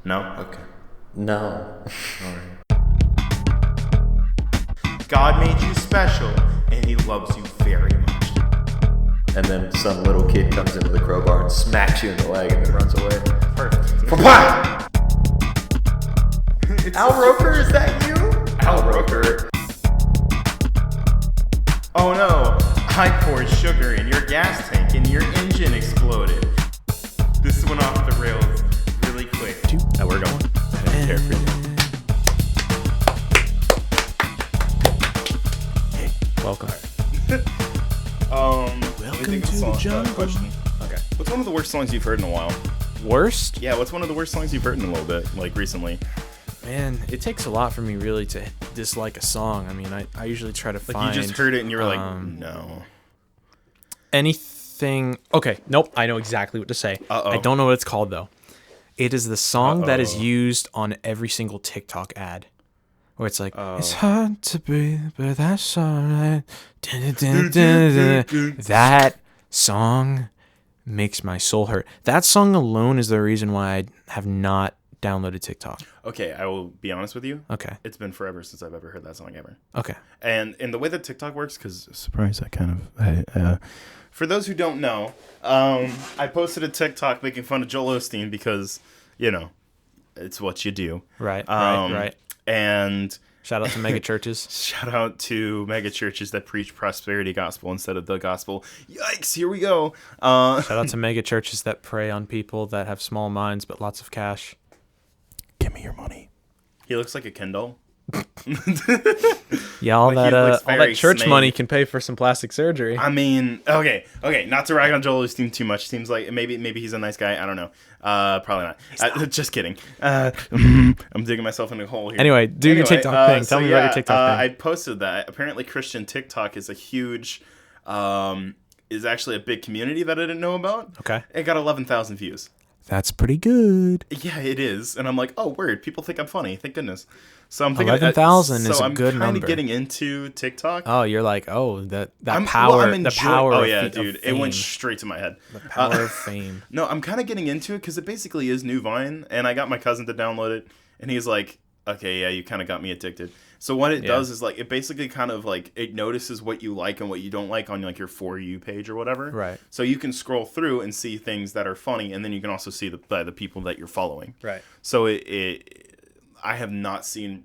No? Okay. No. All right. God made you special, and he loves you very much. And then some little kid comes into the crowbar and smacks you in the leg and then runs away. Perfect. Al Roker, is that you? Al Roker. Oh no, I poured sugar in your gas tank and your engine exploded. This went off the rails really quick. Now we're going. I don't care for you. Welcome. Welcome to the jungle. Question. Okay. What's one of the worst songs you've heard in a while? Worst? Yeah, what's one of the worst songs you've heard in a little bit, like recently? Man, it takes a lot for me really to dislike a song. I mean, I usually try to find... Like you just heard it and you were like, no. Anything... Okay, nope, I know exactly what to say. Uh-oh. I don't know what it's called, though. It is the song that is used on every single TikTok ad. Where it's like, it's hard to breathe, but that's alright. That song makes my soul hurt. That song alone is the reason why I have not downloaded TikTok. Okay, I will be honest with you. Okay. It's been forever since I've ever heard that song ever. Okay. And in the way that TikTok works, because surprise, I kind of... for those who don't know, I posted a TikTok making fun of Joel Osteen because, you know, it's what you do. Right. And Shout out to mega churches. shout out to mega churches that preach prosperity gospel instead of the gospel. Yikes, here we go. Shout out to mega churches that prey on people that have small minds but lots of cash. Give me your money. He looks like a Ken doll. Yeah, all Like, he that looks all very that church snake. money can pay for some plastic surgery. I mean, okay, not to rag on Joel Osteen too much. Seems like maybe he's a nice guy. I don't know. Probably not. Just kidding. I'm digging myself in a hole here. Anyway, do your TikTok thing. Tell me about your TikTok I thing. posted that. Apparently, Christian TikTok is a huge, is actually a big community that I didn't know about. Okay. It got 11,000 views. That's pretty good. Yeah, it is. And I'm like, oh, word. People think I'm funny. Thank goodness. So I'm thinking 11,000 is a I'm good kind number. of getting into TikTok. Oh, you're like, oh, that I'm power, the enjoying- power. Oh of yeah, fe- of dude, it went fame. straight to my head. The power of fame. No, I'm kind of getting into it because it basically is new Vine, and I got my cousin to download it, and he's like, okay, yeah, you kind of got me addicted. So what it does is like, it basically kind of like, it notices what you like and what you don't like on like your For You page or whatever. Right. So you can scroll through and see things that are funny, and then you can also see the people that you're following. Right. So I have not seen,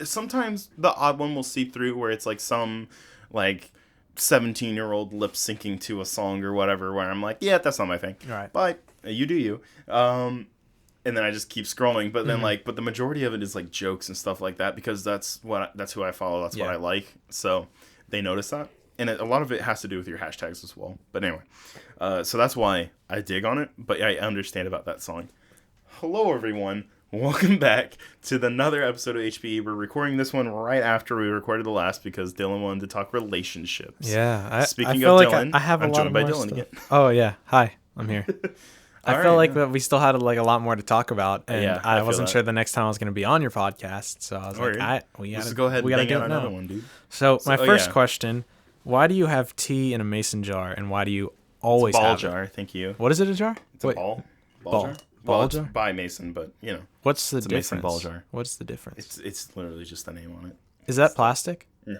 sometimes the odd one will seep through where it's like some like 17-year-old lip syncing to a song or whatever, where I'm like, yeah, that's not my thing. Right. But you do you. And then I just keep scrolling, but then but the majority of it is like jokes and stuff like that because that's who I follow. That's what I like. So they notice that, and a lot of it has to do with your hashtags as well. But anyway, so that's why I dig on it. But I understand about that song. Hello, everyone. Welcome back to another episode of HPE. We're recording this one right after we recorded the last because Dylan wanted to talk relationships. Yeah. Speaking I feel of like Dylan, I have a I'm lot joined by more Dylan stuff. again. Oh yeah. Hi, I'm here. I felt like yeah. that we still had like a lot more to talk about, and Yeah, I I feel wasn't that. sure the next time I was going to be on your podcast. So I was Word. like, we Let's gotta go ahead we and gotta bang do out it another now. one, dude. So my first yeah. question: why do you have tea in a mason jar, and why do you always Ball have jar, thank you. it? What is it? A jar? It's a ball. Ball. Jar? Ball Well, it's jar? by Mason, but you know, What's the It's a difference? mason ball jar. What's the difference? it's literally just the name on it. Is that plastic? No.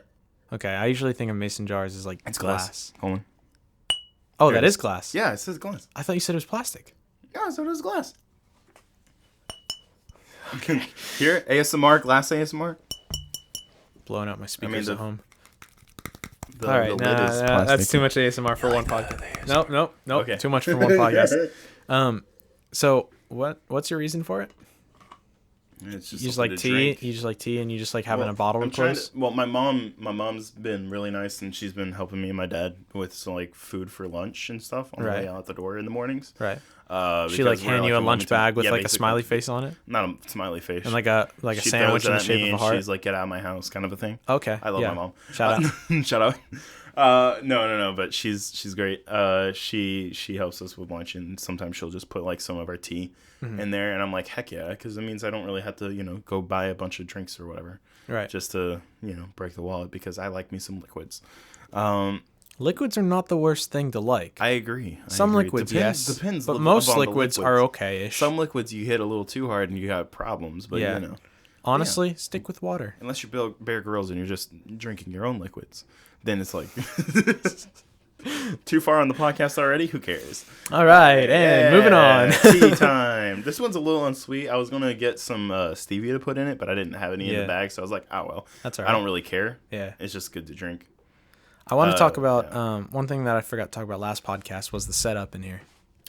Okay, I usually think of mason jars as like It's glass. Hold on. Oh, There that it is is. glass. Yeah, it says glass. I thought you said it was plastic. Yeah, so does glass. Here, ASMR, glass ASMR. Blowing out my speakers at home. The, All right, the lid is plastic. that's too much ASMR for one podcast. Nope. Okay. Too much for one podcast. So what's your reason for it? It's just You just something like to tea. drink. You just like tea, and you just like having a bottle I'm of trying close. well, my mom's been really nice, and she's been helping me and my dad with some like food for lunch and stuff on the way out the door in the mornings. Right. She because like we're, hand you a lunch Wilmington. bag with Yeah, like a basically. smiley face on it, Not a smiley face. and like a she sandwich in the throws it at shape me of a and heart. she's like, "Get out of my house," kind of a thing. Okay. I love my mom. Shout out. Shout out. No. But she's great. She helps us with lunch, and sometimes she'll just put like some of our tea in there, and I'm like, heck yeah, because it means I don't really have to go buy a bunch of drinks or whatever, Right. just to break the wallet because I like me some liquids. Liquids are not the worst thing to like. I agree. Some liquids, depends, yes. Depends. But most liquids are okay-ish. Some liquids you hit a little too hard and you got problems. But yeah. you know, honestly, stick with water. Unless you're Bear Grylls and you're just drinking your own liquids, then it's like too far on the podcast already. Who cares? All right, and moving on. Tea time. This one's a little unsweet. I was gonna get some stevia to put in it, but I didn't have any in the bag, so I was like, oh well. That's all right. I don't really care. Yeah, it's just good to drink. I want to talk about one thing that I forgot to talk about last podcast was the setup in here.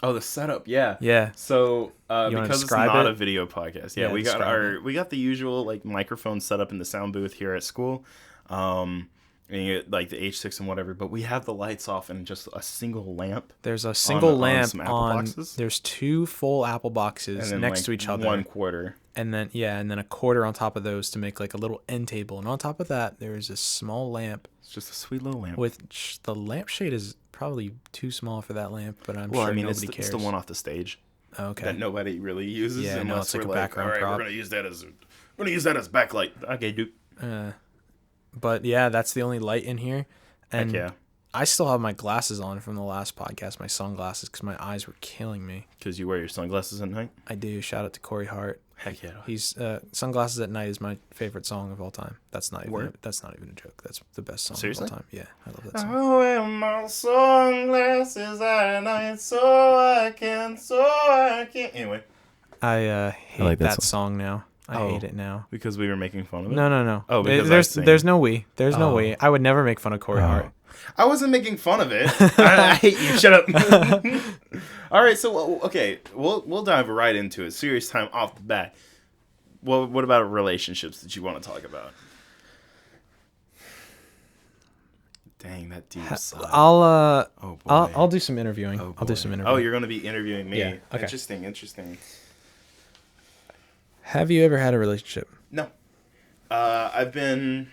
Oh, the setup, yeah. Yeah. So because it's not a video podcast, we got the usual like microphone set up in the sound booth here at school, and you get like the H6 and whatever. But we have the lights off and just a single lamp. There's a single lamp on. There's 2 full Apple boxes next to each other. 1/4. And then a quarter on top of those to make like a little end table. And on top of that, there is a small lamp. It's just a sweet little lamp. The lampshade is probably too small for that lamp, but I'm sure nobody cares. It's the one off the stage. Okay. That nobody really uses. Yeah, unless it's like we're a background all right, prop. we're gonna use that as backlight. Okay, dude. But yeah, that's the only light in here. And heck yeah. I still have my glasses on from the last podcast, my sunglasses, because my eyes were killing me. Because you wear your sunglasses at night? I do. Shout out to Corey Hart. Heck yeah. He's Sunglasses at Night is my favorite song of all time. That's not even a joke. That's the best song Seriously? of all time. Yeah, I love that song. I wear my sunglasses at night so I can. Anyway. I hate like that song now. I hate it now. Because we were making fun of it? No. Oh, because there's no we. There's no we. I would never make fun of Corey Hart. I wasn't making fun of it. I hate you. Shut up. All right, so okay, we'll dive right into it. Serious time off the bat. Well, what about relationships that you want to talk about? Dang, that deep side. I'll do some interviewing. I'll do some interviewing. Oh, you're going to be interviewing me. Yeah. Okay. Interesting. Have you ever had a relationship? No. I've been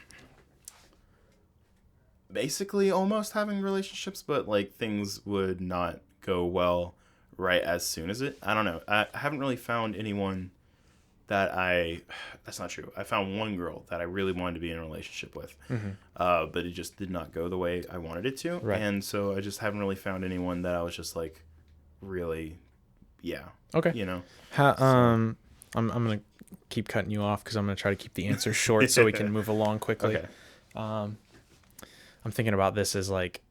basically almost having relationships, but like things would not go well right as soon as it. I don't know. I haven't really found anyone that that's not true. I found one girl that I really wanted to be in a relationship with, but it just did not go the way I wanted it to. Right. And so I just haven't really found anyone that I was just like really, yeah. Okay. You know? I'm going to keep cutting you off because I'm going to try to keep the answer short so we can move along quickly. Okay. I'm thinking about this as like,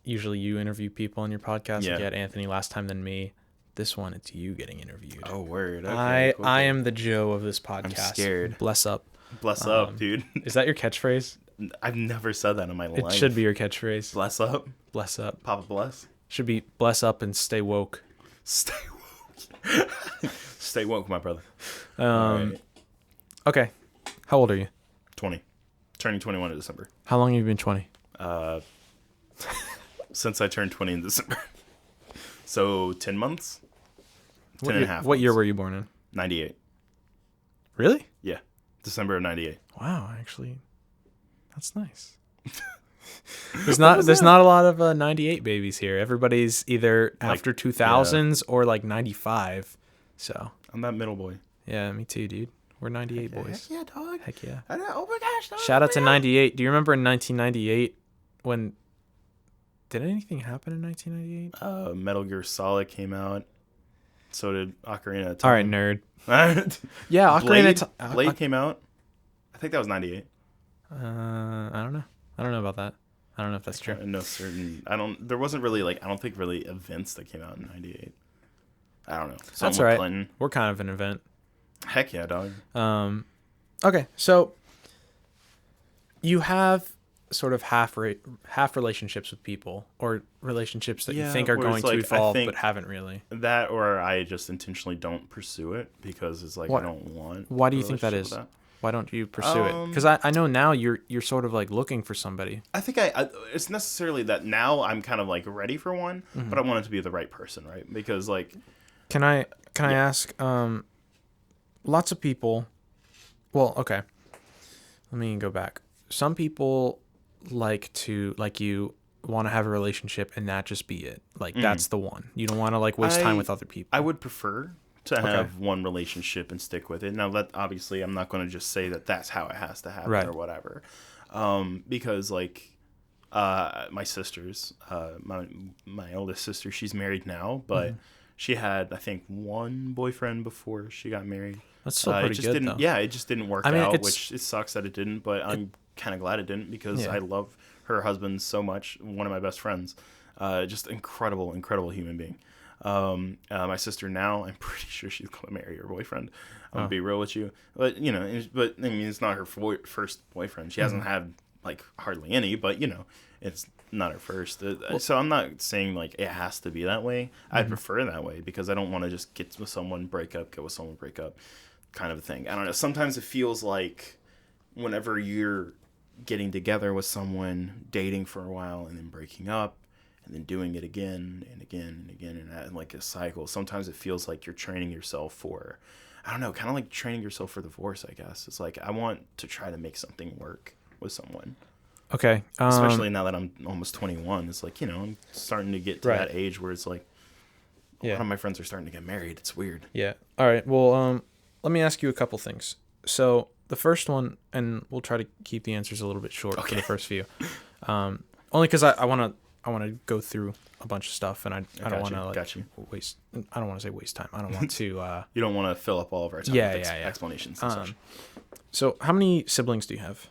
usually you interview people on your podcast. Yeah. Like you had Anthony last time than me. This one, it's you getting interviewed. Oh, word. Okay, cool. I am the Joe of this podcast. I'm scared. Bless up. Bless up, dude. Is that your catchphrase? I've never said that in my life. It should be your catchphrase. Bless up. Bless up. Papa bless. Should be bless up and stay woke. Stay woke. Stay woke, my brother. Right. Okay. How old are you? 20. Turning 21 in December. How long have you been 20? Since I turned 20 in December. So 10 months? 10 and a half. What year were you born in? 98. Really? Yeah. December of 98. Wow, actually, that's nice. There's not a lot of 98 babies here. Everybody's either after 2000s or like 95. So I'm that middle boy. Yeah, me too, dude. We're 98 boys. Heck yeah, dog. Heck yeah. Oh my gosh, dog. Shout out to 98. Do you remember in 1998 when... Did anything happen in 1998? Metal Gear Solid came out. So did Ocarina of Time. All right, nerd. Yeah, Ocarina of Time. Blade came out. I think that was 98. I don't know. I don't know about that. I don't know if that's true. No certain. There wasn't really I don't think really events that came out in 98. I don't know. That's all right. Clinton. We're kind of an event. Heck yeah, dog. Okay, so you have sort of half relationships with people, or relationships that you think are going to evolve but haven't really. That, or I just intentionally don't pursue it because it's like I don't want. Why do you think that is? Why don't you pursue it? Because I know now you're sort of like looking for somebody. I think it's necessarily that now I'm kind of like ready for one, but I want it to be the right person, right? Because like, can I ask? Lots of people. Well, okay. Let me go back. Some people like you want to have a relationship and that just be it. Like that's the one. You don't want to like waste time with other people. I would prefer to have one relationship and stick with it. Now that obviously I'm not going to just say that that's how it has to happen or whatever. Because like My sisters, my oldest sister, she's married now, but she had, I think, one boyfriend before she got married. That's still pretty good, though. Yeah, it just didn't work I mean, out, which it sucks that it didn't, but I'm kind of glad it didn't because I love her husband so much, one of my best friends. Just incredible human being. My sister now, I'm pretty sure she's going to marry her boyfriend. I'm going to be real with you. But, I mean, it's not her first boyfriend. She hasn't had, like, hardly any, but, it's not her first. So I'm not saying, like, it has to be that way. I'd prefer that way because I don't want to just get with someone, break up, get with someone, break up kind of a thing. I don't know. Sometimes it feels like whenever you're getting together with someone, dating for a while, and then breaking up, and then doing it again and again and again and that, like a cycle. Sometimes it feels like you're training yourself for, I don't know, kind of like training yourself for divorce, I guess. It's like I want to try to make something work with someone. Okay. Especially now that I'm almost 21. It's like, I'm starting to get to that age where it's like a lot of my friends are starting to get married. It's weird. Yeah. All right. Well, let me ask you a couple things. So the first one, and we'll try to keep the answers a little bit short for the first few. Only because I want to go through a bunch of stuff, and I don't want to waste. I don't want to say waste time. I don't want to. You don't want to fill up all of our time with explanations and such. So how many siblings do you have?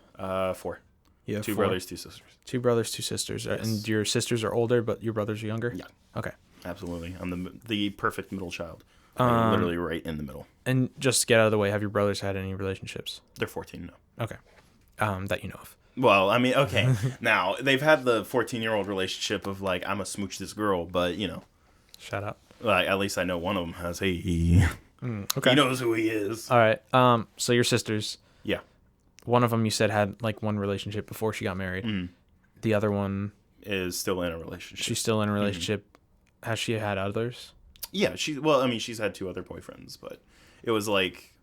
4. You have 2 4. brothers, 2 sisters. 2 brothers, 2 sisters. Yes. And your sisters are older, but your brothers are younger? Yeah. Okay. Absolutely. I'm the perfect middle child. Literally right in the middle. And just to get out of the way, have your brothers had any relationships? They're 14 now. Okay. That you know of. Well, I mean, okay. Now, they've had the 14-year-old relationship of, like, I'm going to smooch this girl, but, Shout out. Like, at least I know one of them has, okay. He knows who he is. All right. So your sisters. Yeah. One of them you said had, like, one relationship before she got married. Mm. The other one is still in a relationship. She's still in a relationship. Mm-hmm. Has she had others? Yeah, she's had 2 other boyfriends, but it was like,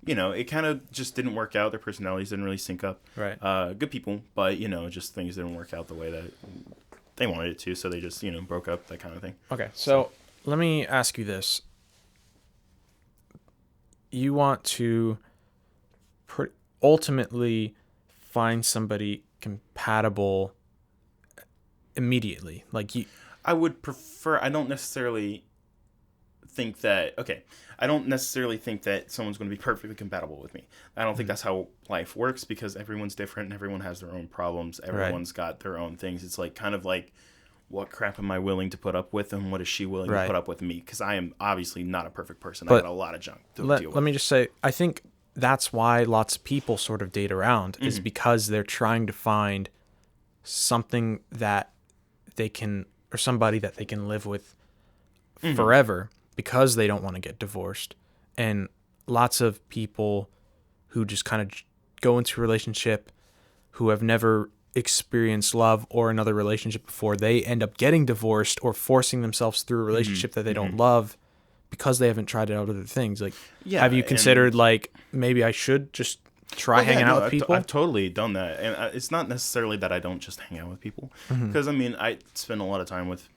it kind of just didn't work out. Their personalities didn't really sync up. Right. Good people, but, just things didn't work out the way that they wanted it to, so they just, broke up, that kind of thing. Okay, so let me ask you this. You want to ultimately find somebody compatible immediately. I would prefer, I don't necessarily think that someone's going to be perfectly compatible with me. I don't think that's how life works because everyone's different and everyone has their own problems. Everyone's got their own things. It's like kind of like, what crap am I willing to put up with and what is she willing to put up with me? Because I am obviously not a perfect person. I got a lot of junk to deal with. Let me just say, I think that's why lots of people sort of date around is because they're trying to find something that they can, or somebody that they can live with forever because they don't want to get divorced. And lots of people who just kind of go into a relationship who have never experienced love or another relationship before, they end up getting divorced or forcing themselves through a relationship that they don't love because they haven't tried out other things. Like, have you considered, like, maybe I should just try hanging out with people? I've totally done that. And it's not necessarily that I don't just hang out with people. Because, I mean, I spend a lot of time with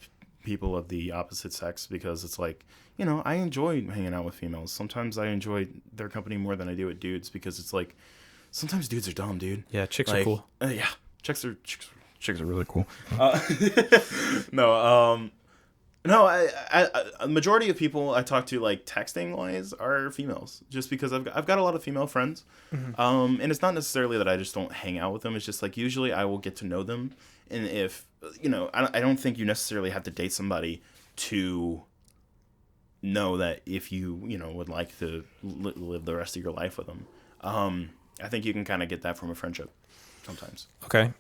people of the opposite sex because it's like, I enjoy hanging out with females. Sometimes I enjoy their company more than I do with dudes because it's like, sometimes dudes are dumb, dude. Yeah, chicks are cool. Yeah, chicks are really cool. No, a majority of people I talk to, like, texting wise, are females. Just because I've got a lot of female friends, and it's not necessarily that I just don't hang out with them. It's just like usually I will get to know them, and if I don't think you necessarily have to date somebody to know that if you would like to live the rest of your life with them. I think you can kind of get that from a friendship sometimes. Okay.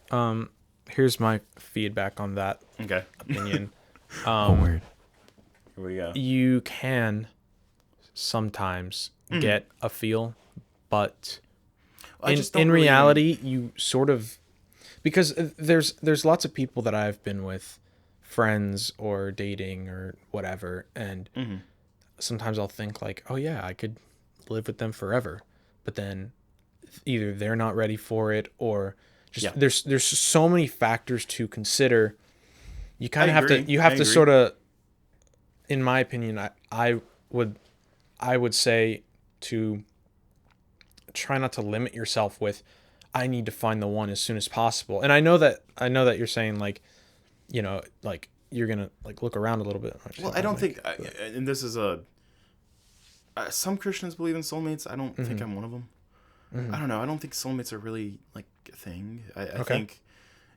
Here's my feedback on that opinion. Weird. Here we go. You can sometimes get a feel, but in reality, you sort of, because there's lots of people that I've been with, friends or dating or whatever, and sometimes I'll think like, oh yeah, I could live with them forever, but then either they're not ready for it or just there's so many factors to consider. You kind of have to sort of, in my opinion, I would say to try not to limit yourself with, I need to find the one as soon as possible. And I know that you're saying like, you know, like you're gonna like look around a little bit. Well, I don't think, and this is some Christians believe in soulmates. I don't think I'm one of them. I don't know. I don't think soulmates are really like a thing. I think,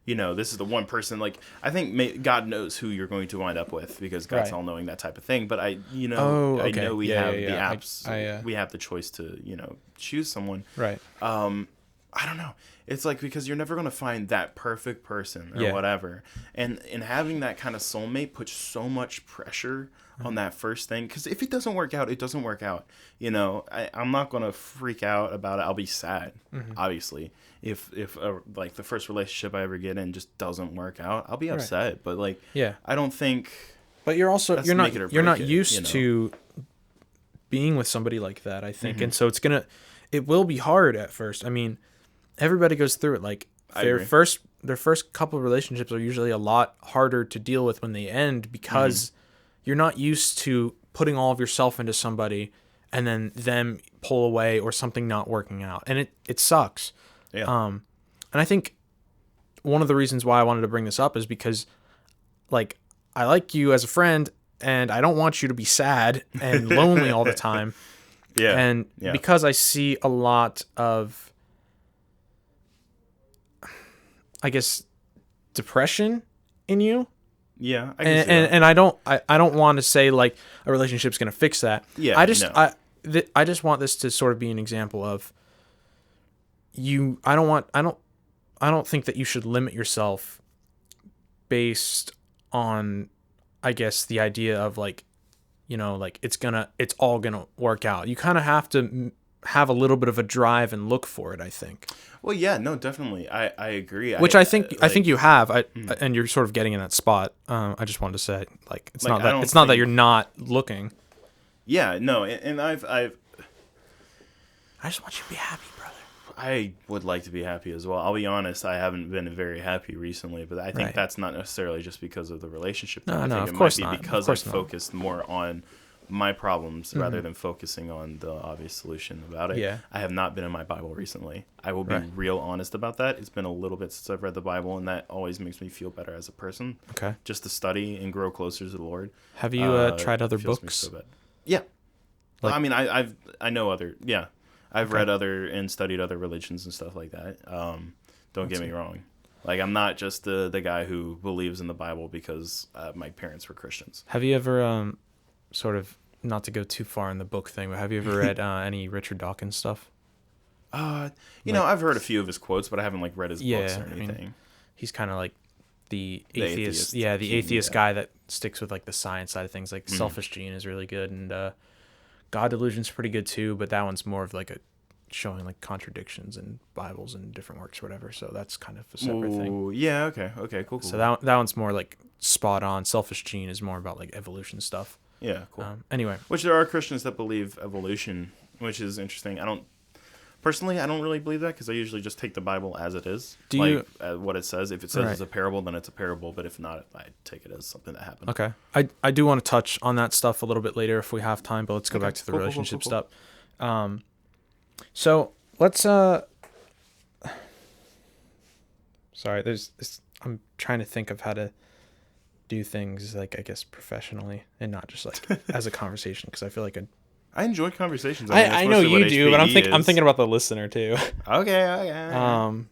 you know, this is the one person, like, I think God knows who you're going to wind up with because God's all knowing, that type of thing. But I know we have the apps. We have the choice to, you know, choose someone. Right. I don't know. It's like, because you're never going to find that perfect person or whatever. And having that kind of soulmate puts so much pressure on that first thing. Because if it doesn't work out, it doesn't work out. You know, I'm not going to freak out about it. I'll be sad, obviously. If like the first relationship I ever get in just doesn't work out, I'll be upset. Right. But like, I don't think. But you're also you're not used to being with somebody like that, I think, and so it will be hard at first. I mean, everybody goes through it. Like their first couple of relationships are usually a lot harder to deal with when they end because you're not used to putting all of yourself into somebody and then them pull away or something not working out, and it sucks. Yeah. And I think one of the reasons why I wanted to bring this up is because, like, I like you as a friend, and I don't want you to be sad and lonely all the time. Yeah. And because I see a lot of, I guess, depression in you. Yeah. And I don't want to say like a relationship's going to fix that. Yeah. I just want this to sort of be an example of I don't think that you should limit yourself based on, I guess, the idea of like, you know, like it's all gonna work out. You kind of have to have a little bit of a drive and look for it, I think. Well, yeah, no, definitely. I agree. Which I think you have, and you're sort of getting in that spot. I just wanted to say, like, it's not that you're not looking. Yeah, no, and I just want you to be happy, brother. I would like to be happy as well. I'll be honest, I haven't been very happy recently, but I think that's not necessarily just because of the relationship. I think it might be because I focused more on my problems rather than focusing on the obvious solution about it. Yeah. I have not been in my Bible recently. I will be real honest about that. It's been a little bit since I've read the Bible, and that always makes me feel better as a person. Okay. Just to study and grow closer to the Lord. Have you tried other books? So bad. Yeah. Like, I mean, I know other, I've read other and studied other religions and stuff like that. Don't get me wrong. Like, I'm not just the guy who believes in the Bible because my parents were Christians. Have you ever, sort of, not to go too far in the book thing, but have you ever read any Richard Dawkins stuff? You know, I've heard a few of his quotes, but I haven't like read his books or anything. I mean, he's kind of like the atheist. Yeah, the atheist guy that sticks with like the science side of things. Like Selfish Gene is really good, and God Delusion's pretty good too, but that one's more of like a showing like contradictions in Bibles and different works or whatever. So that's kind of a separate thing. Yeah, okay, cool. So that one's more like spot on. Selfish Gene is more about like evolution stuff. Yeah, cool. Anyway, which there are Christians that believe evolution, which is interesting. I don't really believe that because I usually just take the Bible as it is. What it says. If it says it's a parable, then it's a parable. But if not, I take it as something that happened. Okay. I do want to touch on that stuff a little bit later if we have time, but let's go back to the relationship stuff. So let's sorry, I'm trying to think of how to do things like, I guess, professionally and not just like as a conversation, because I feel like I enjoy conversations. I know you do, but I'm thinking about the listener too. Okay.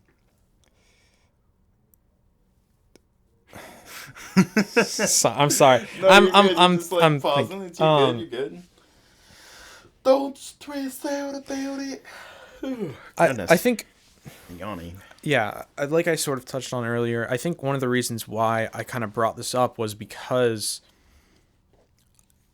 So, I'm sorry. No, I'm pausing. It's you're good. Don't stress out about it. I think. Yawning. Yeah, like I sort of touched on earlier, I think one of the reasons why I kind of brought this up was because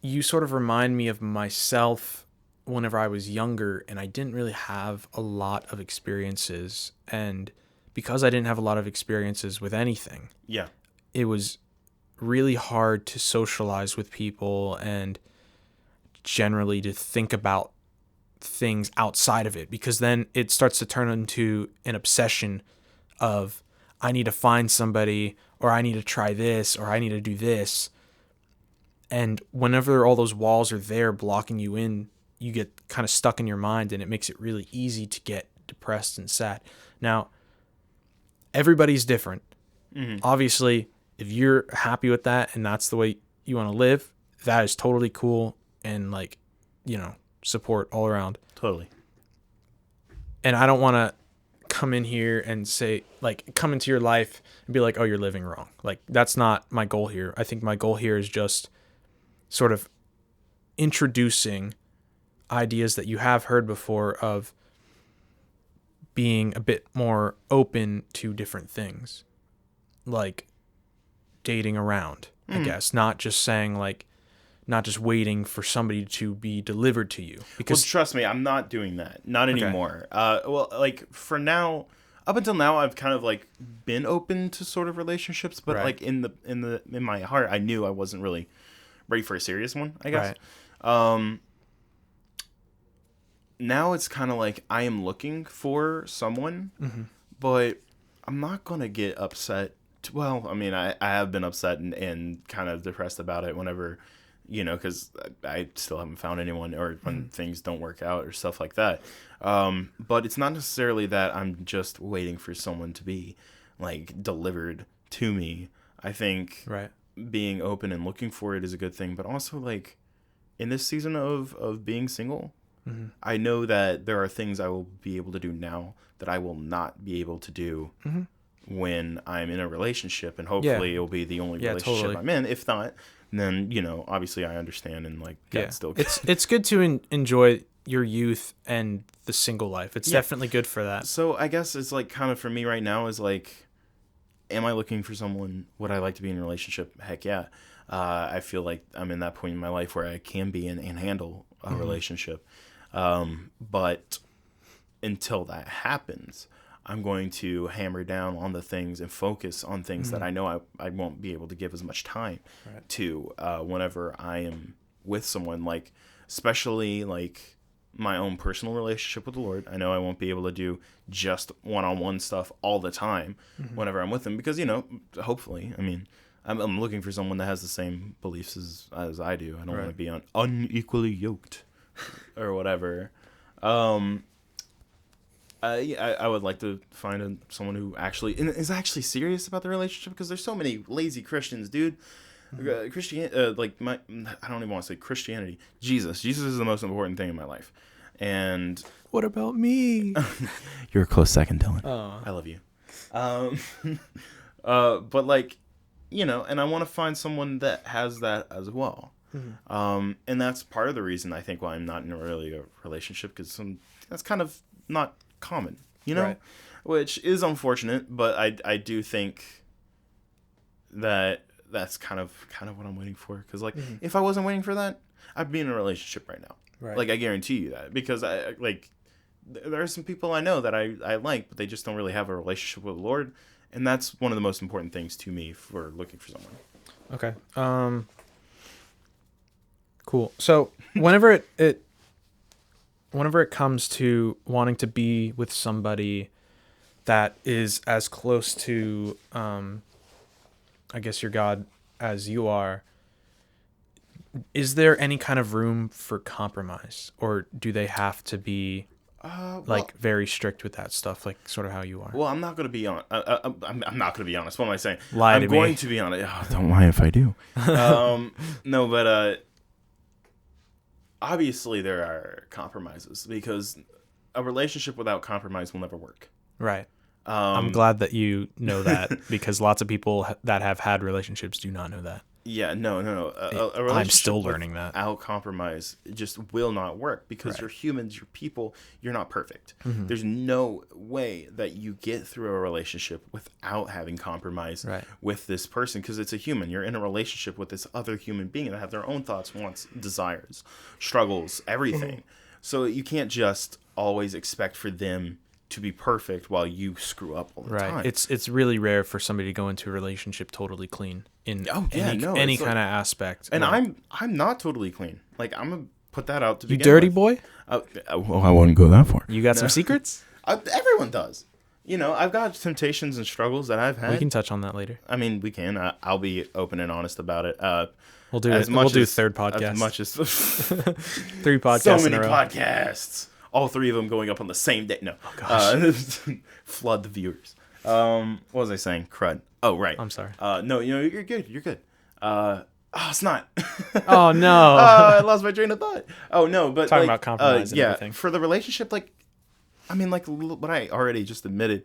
you sort of remind me of myself whenever I was younger, and I didn't really have a lot of experiences. And because I didn't have a lot of experiences with anything, it was really hard to socialize with people and generally to think about things outside of it, because then it starts to turn into an obsession of I need to find somebody, or I need to try this, or I need to do this. And whenever all those walls are there blocking you in, you get kind of stuck in your mind, and it makes it really easy to get depressed and sad. Now, everybody's different. Obviously, if you're happy with that and that's the way you want to live, that is totally cool and like, you know, support all around. Totally. And I don't want to come in here and say, like, come into your life and be like, oh, you're living wrong. Like, that's not my goal here. I think my goal here is just sort of introducing ideas that you have heard before of being a bit more open to different things, like dating around, I guess, not just saying like, not just waiting for somebody to be delivered to you. Because well, trust me, I'm not doing that. Not anymore. Well, like for now, up until now, I've kind of like been open to sort of relationships, but like in my heart, I knew I wasn't really ready for a serious one, I guess. Right. Now it's kind of like I am looking for someone, but I'm not going to get upset. Well, I mean, I have been upset and kind of depressed about it whenever, you know, because I still haven't found anyone, or when things don't work out or stuff like that. But it's not necessarily that I'm just waiting for someone to be like delivered to me. I think being open and looking for it is a good thing, but also like in this season of being single, I know that there are things I will be able to do now that I will not be able to do when I'm in a relationship, and hopefully it'll be the only relationship I'm in. If not, then, you know, obviously I understand and like that's still good. It's good to enjoy your youth and the single life. It's definitely good for that. So I guess it's like kind of for me right now is like, am I looking for someone? Would I like to be in a relationship? Heck yeah. I feel like I'm in that point in my life where I can be and handle a relationship. But until that happens, I'm going to hammer down on the things and focus on things that I know I won't be able to give as much time to whenever I am with someone, like especially like my own personal relationship with the Lord. I know I won't be able to do just one-on-one stuff all the time whenever I'm with him, because, you know, hopefully, I mean, I'm looking for someone that has the same beliefs as I do. I don't want to be unequally yoked or whatever. I would like to find someone who actually is actually serious about the relationship, because there's so many lazy Christians, dude. Christianity, I don't even want to say Christianity. Jesus is the most important thing in my life. And what about me? You're a close second, Dylan. Oh. I love you. But like, you know, and I want to find someone that has that as well. And that's part of the reason I think why I'm not in a relationship, because that's kind of not common, you know, which is unfortunate, but I do think that that's kind of what I'm waiting for, because like if I wasn't waiting for that, I'd be in a relationship right now. Like I guarantee you that, because I like there are some people I know that I like, but they just don't really have a relationship with the Lord, and that's one of the most important things to me for looking for someone. Okay. Cool. So whenever it comes to wanting to be with somebody that is as close to, I guess, your God as you are, is there any kind of room for compromise, or do they have to be very strict with that stuff, like sort of how you are? Well, I'm not going to be on. I'm not going to be honest. What am I saying? I'm going to be honest. Oh, don't mind if I do. No, but obviously there are compromises, because a relationship without compromise will never work. Right. I'm glad that you know that, because lots of people that have had relationships do not know that. Yeah, no. A relationship I'm still learning that. Without compromise, it just will not work, because you're humans, you're people, you're not perfect. There's no way that you get through a relationship without having compromise with this person, because it's a human. You're in a relationship with this other human being that have their own thoughts, wants, desires, struggles, everything. So you can't just always expect for them to be perfect while you screw up all the time. It's really rare for somebody to go into a relationship totally clean in any kind of aspect. And I'm not totally clean. Like, I'm gonna put that out to begin with. You dirty with. Boy? I wouldn't go that far. You got some secrets? Everyone does. You know, I've got temptations and struggles that I've had. We can touch on that later. I mean, we can. I'll be open and honest about it. We'll do third podcast. As much as 3 podcasts. So many podcasts. all 3 of them going up on the same day. No. Oh, gosh. Flood the viewers. What was I saying? Crud. Oh, right. I'm sorry. No, you're good. You're good. It's not. Oh, no. I lost my train of thought. Oh, no, but Talking about compromise and yeah, everything. for the relationship, like, I mean, like, what I already just admitted,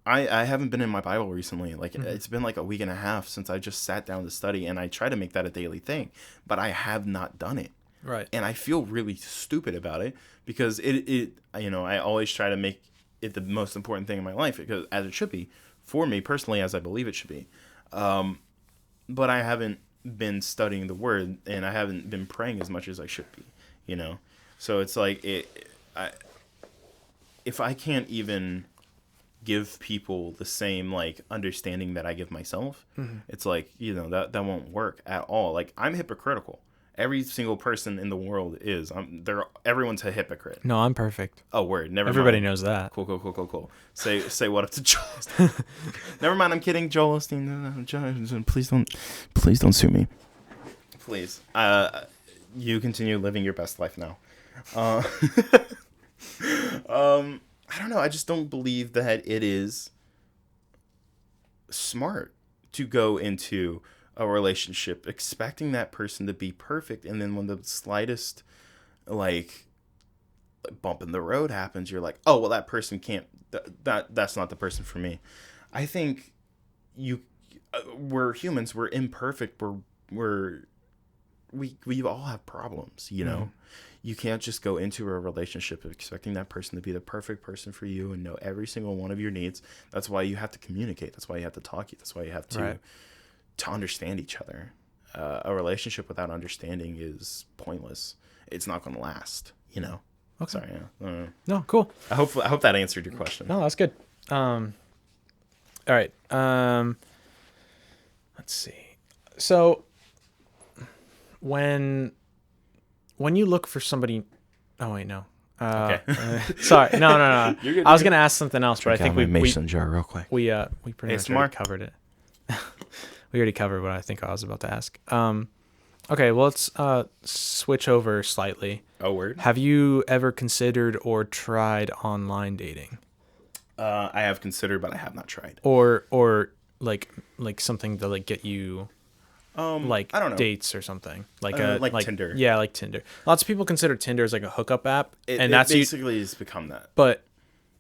I haven't been in my Bible recently. Like, it's been like a week and a half since I just sat down to study, and I try to make that a daily thing, but I have not done it. Right. And I feel really stupid about it because it I always try to make it the most important thing in my life, because as it should be for me personally, as I believe it should be. But I haven't been studying the Word, and I haven't been praying as much as I should be, So it's like if I can't even give people the same like understanding that I give myself, it's like, that won't work at all. Like, I'm hypocritical. Every single person in the world is. Everyone's a hypocrite. No, I'm perfect. Oh, word. Never Everybody mind. knows that. Cool. Say what up to Joel Osteen. Never mind. I'm kidding, Joel Osteen. No, please don't sue me. Please. You continue living your best life now. I don't know. I just don't believe that it is smart to go into a relationship expecting that person to be perfect, and then when the slightest like bump in the road happens, you're like, oh well, that person can't, that's not the person for me. I think we're humans, we're imperfect, we all have problems, You can't just go into a relationship expecting that person to be the perfect person for you and know every single one of your needs. That's why you have to communicate. That's why you have to talk. That's why you have to understand each other. A relationship without understanding is pointless. It's not going to last, Okay. Sorry. Yeah. No, cool. I hope that answered your question. No, that's good. All right. Let's see. So when you look for somebody, oh wait, no. Okay. Sorry, no. You're good, I was gonna ask something else, but I think my mason jar real quick. we pretty much ASMR. already covered it. We already covered what I think I was about to ask. Okay, well, let's switch over slightly. Oh, word. Have you ever considered or tried online dating? I have considered, but I have not tried. Or like something to like get you like I don't know. dates or something like Tinder. Yeah, like Tinder. Lots of people consider Tinder as like a hookup app, and that's basically has become that. But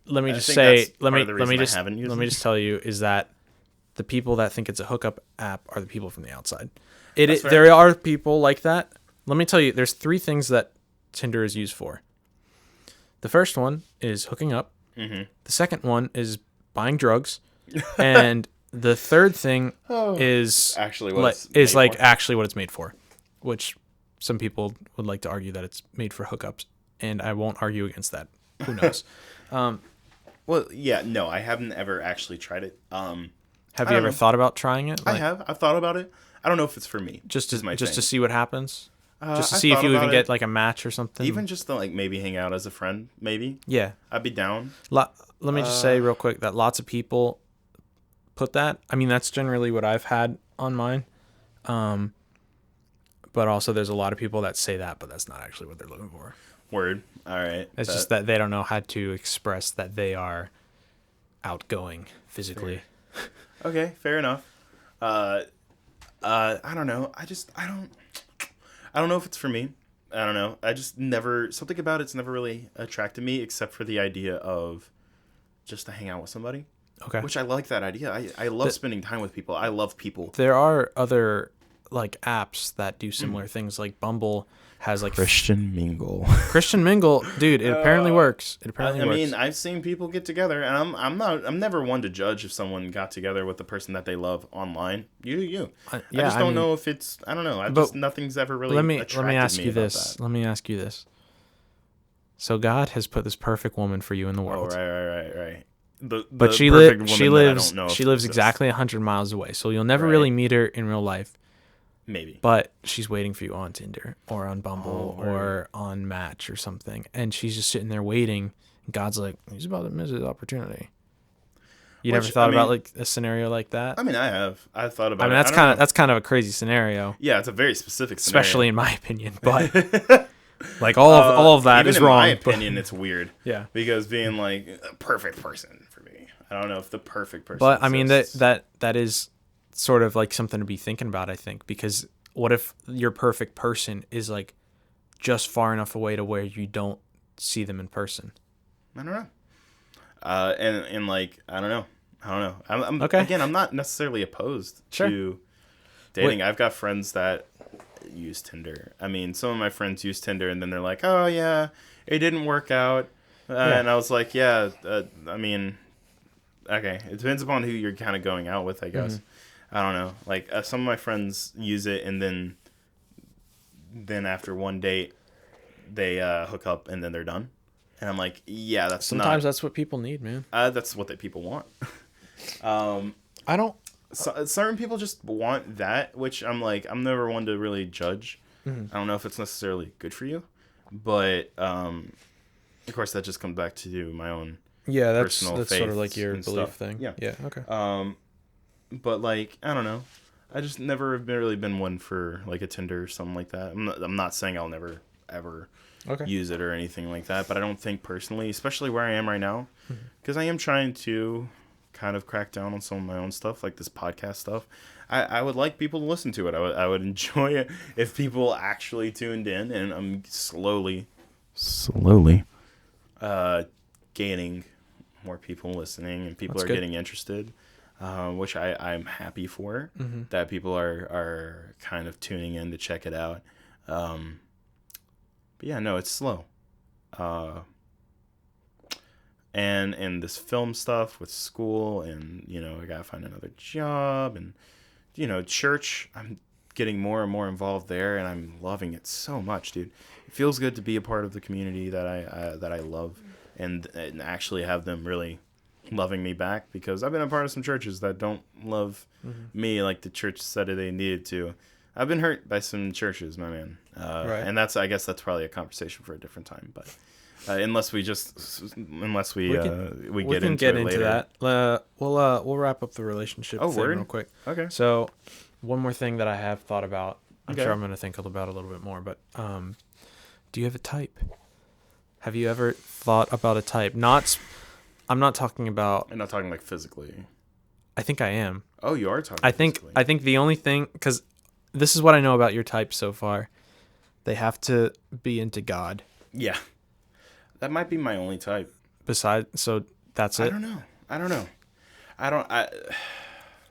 let me just think say, that's part of the reason I haven't used let me it. just tell you is that the people that think it's a hookup app are the people from the outside. That's fair. There are people like that. Let me tell you, there's 3 things that Tinder is used for. The first one is hooking up. Mm-hmm. The second one is buying drugs, and the third thing is actually actually what it's made for, which some people would like to argue that it's made for hookups, and I won't argue against that. Who knows? Well, yeah, no, I haven't ever actually tried it. Have you ever thought about trying it? I have. I've thought about it. I don't know if it's for me. Just to thing. see what happens. Just to I see if thought you even about get it. like a match or something. Even just to like maybe hang out as a friend, maybe. Yeah. I'd be down. Let me just say real quick that lots of people put that. I mean, that's generally what I've had on mine. But also there's a lot of people that say that, but that's not actually what they're looking for. Word. All right. It's just that they don't know how to express that they are outgoing physically. Fair. Okay, fair enough. I don't know. I don't know if it's for me. I don't know. I just never, something about it's never really attracted me except for the idea of just to hang out with somebody. Okay. Which I like that idea. I love spending time with people. I love people. There are other like apps that do similar things. Like Bumble has like Christian Mingle. Christian Mingle, dude. It apparently works. It apparently works. I mean, I've seen people get together, and I'm never one to judge if someone got together with the person that they love online. You. I just don't know if it's. I don't know. Nothing's ever really. Let me ask you this. Let me ask you this. So God has put this perfect woman for you in the world. Oh, right. But she lives exactly 100 miles away, so you'll never really meet her in real life. Maybe. But she's waiting for you on Tinder or on Bumble or on Match or something. And she's just sitting there waiting. And God's like, he's about to miss his opportunity. You never thought about like a scenario like that? I mean, I have. I've thought about it. I mean, that's kind of a crazy scenario. Yeah, it's a very specific scenario. Especially in my opinion. But Like all of that even is in wrong. my opinion, it's weird. Yeah. Because being like a perfect person for me, I don't know if the perfect person. But I mean exists. that is sort of like something to be thinking about, I think, because what if your perfect person is like just far enough away to where you don't see them in person? I don't know. And like I don't know. I'm Okay. Again, I'm not necessarily opposed Sure. to dating. I've got friends that use Tinder. I mean, some of my friends use Tinder, and then they're like, "Oh yeah, it didn't work out," and I was like, "Yeah, I mean, okay, it depends upon who you're kind of going out with, I guess." Mm-hmm. I don't know. Like some of my friends use it, and then after one date, they hook up, and then they're done. And I'm like, yeah, Sometimes that's what people need, man. That's what people want. I don't. Certain people just want that, which I'm like, I'm never one to really judge. Mm-hmm. I don't know if it's necessarily good for you, but of course that just comes back to my own Yeah, personal that's sort of faiths like your and belief stuff. thing. Yeah. Yeah. Okay. But like, I don't know. I just never have really been one for like a Tinder or something like that. I'm not saying I'll never ever use it or anything like that, but I don't think personally, especially where I am right now, because I am trying to kind of crack down on some of my own stuff, like this podcast stuff. I would like people to listen to it. I would enjoy it if people actually tuned in, and I'm slowly gaining more people listening, and people are getting interested, which I'm happy for, that people are kind of tuning in to check it out. But yeah, no, it's slow. And this film stuff with school, and I gotta find another job, and church. I'm getting more and more involved there, and I'm loving it so much, dude. It feels good to be a part of the community that I love, and actually have them really loving me back, because I've been a part of some churches that don't love me like the church said they needed to. I've been hurt by some churches, my man. Right. And I guess that's probably a conversation for a different time. But unless we get into that. We'll wrap up the relationship thing real quick. Okay. So, one more thing that I have thought about. I'm Okay. sure I'm going to think about it a little bit more. But do you have a type? Have you ever thought about a type? I'm not talking about. I'm not talking like physically. I think I am. Oh, you are talking. I think the only thing, because this is what I know about your type so far. They have to be into God. Yeah. That might be my only type. So that's it? I don't know.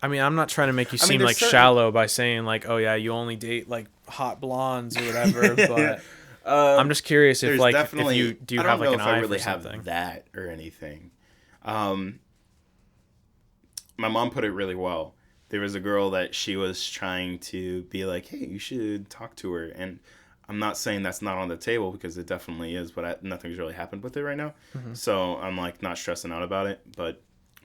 I mean, I'm not trying to make you seem like shallow by saying like, oh yeah, you only date like hot blondes or whatever, but I'm just curious if like if you do have like an eye for something. Have that or anything. My mom put it really well. There was a girl that she was trying to be like, hey, you should talk to her, and I'm not saying that's not on the table, because it definitely is, but nothing's really happened with it right now. So I'm like not stressing out about it, but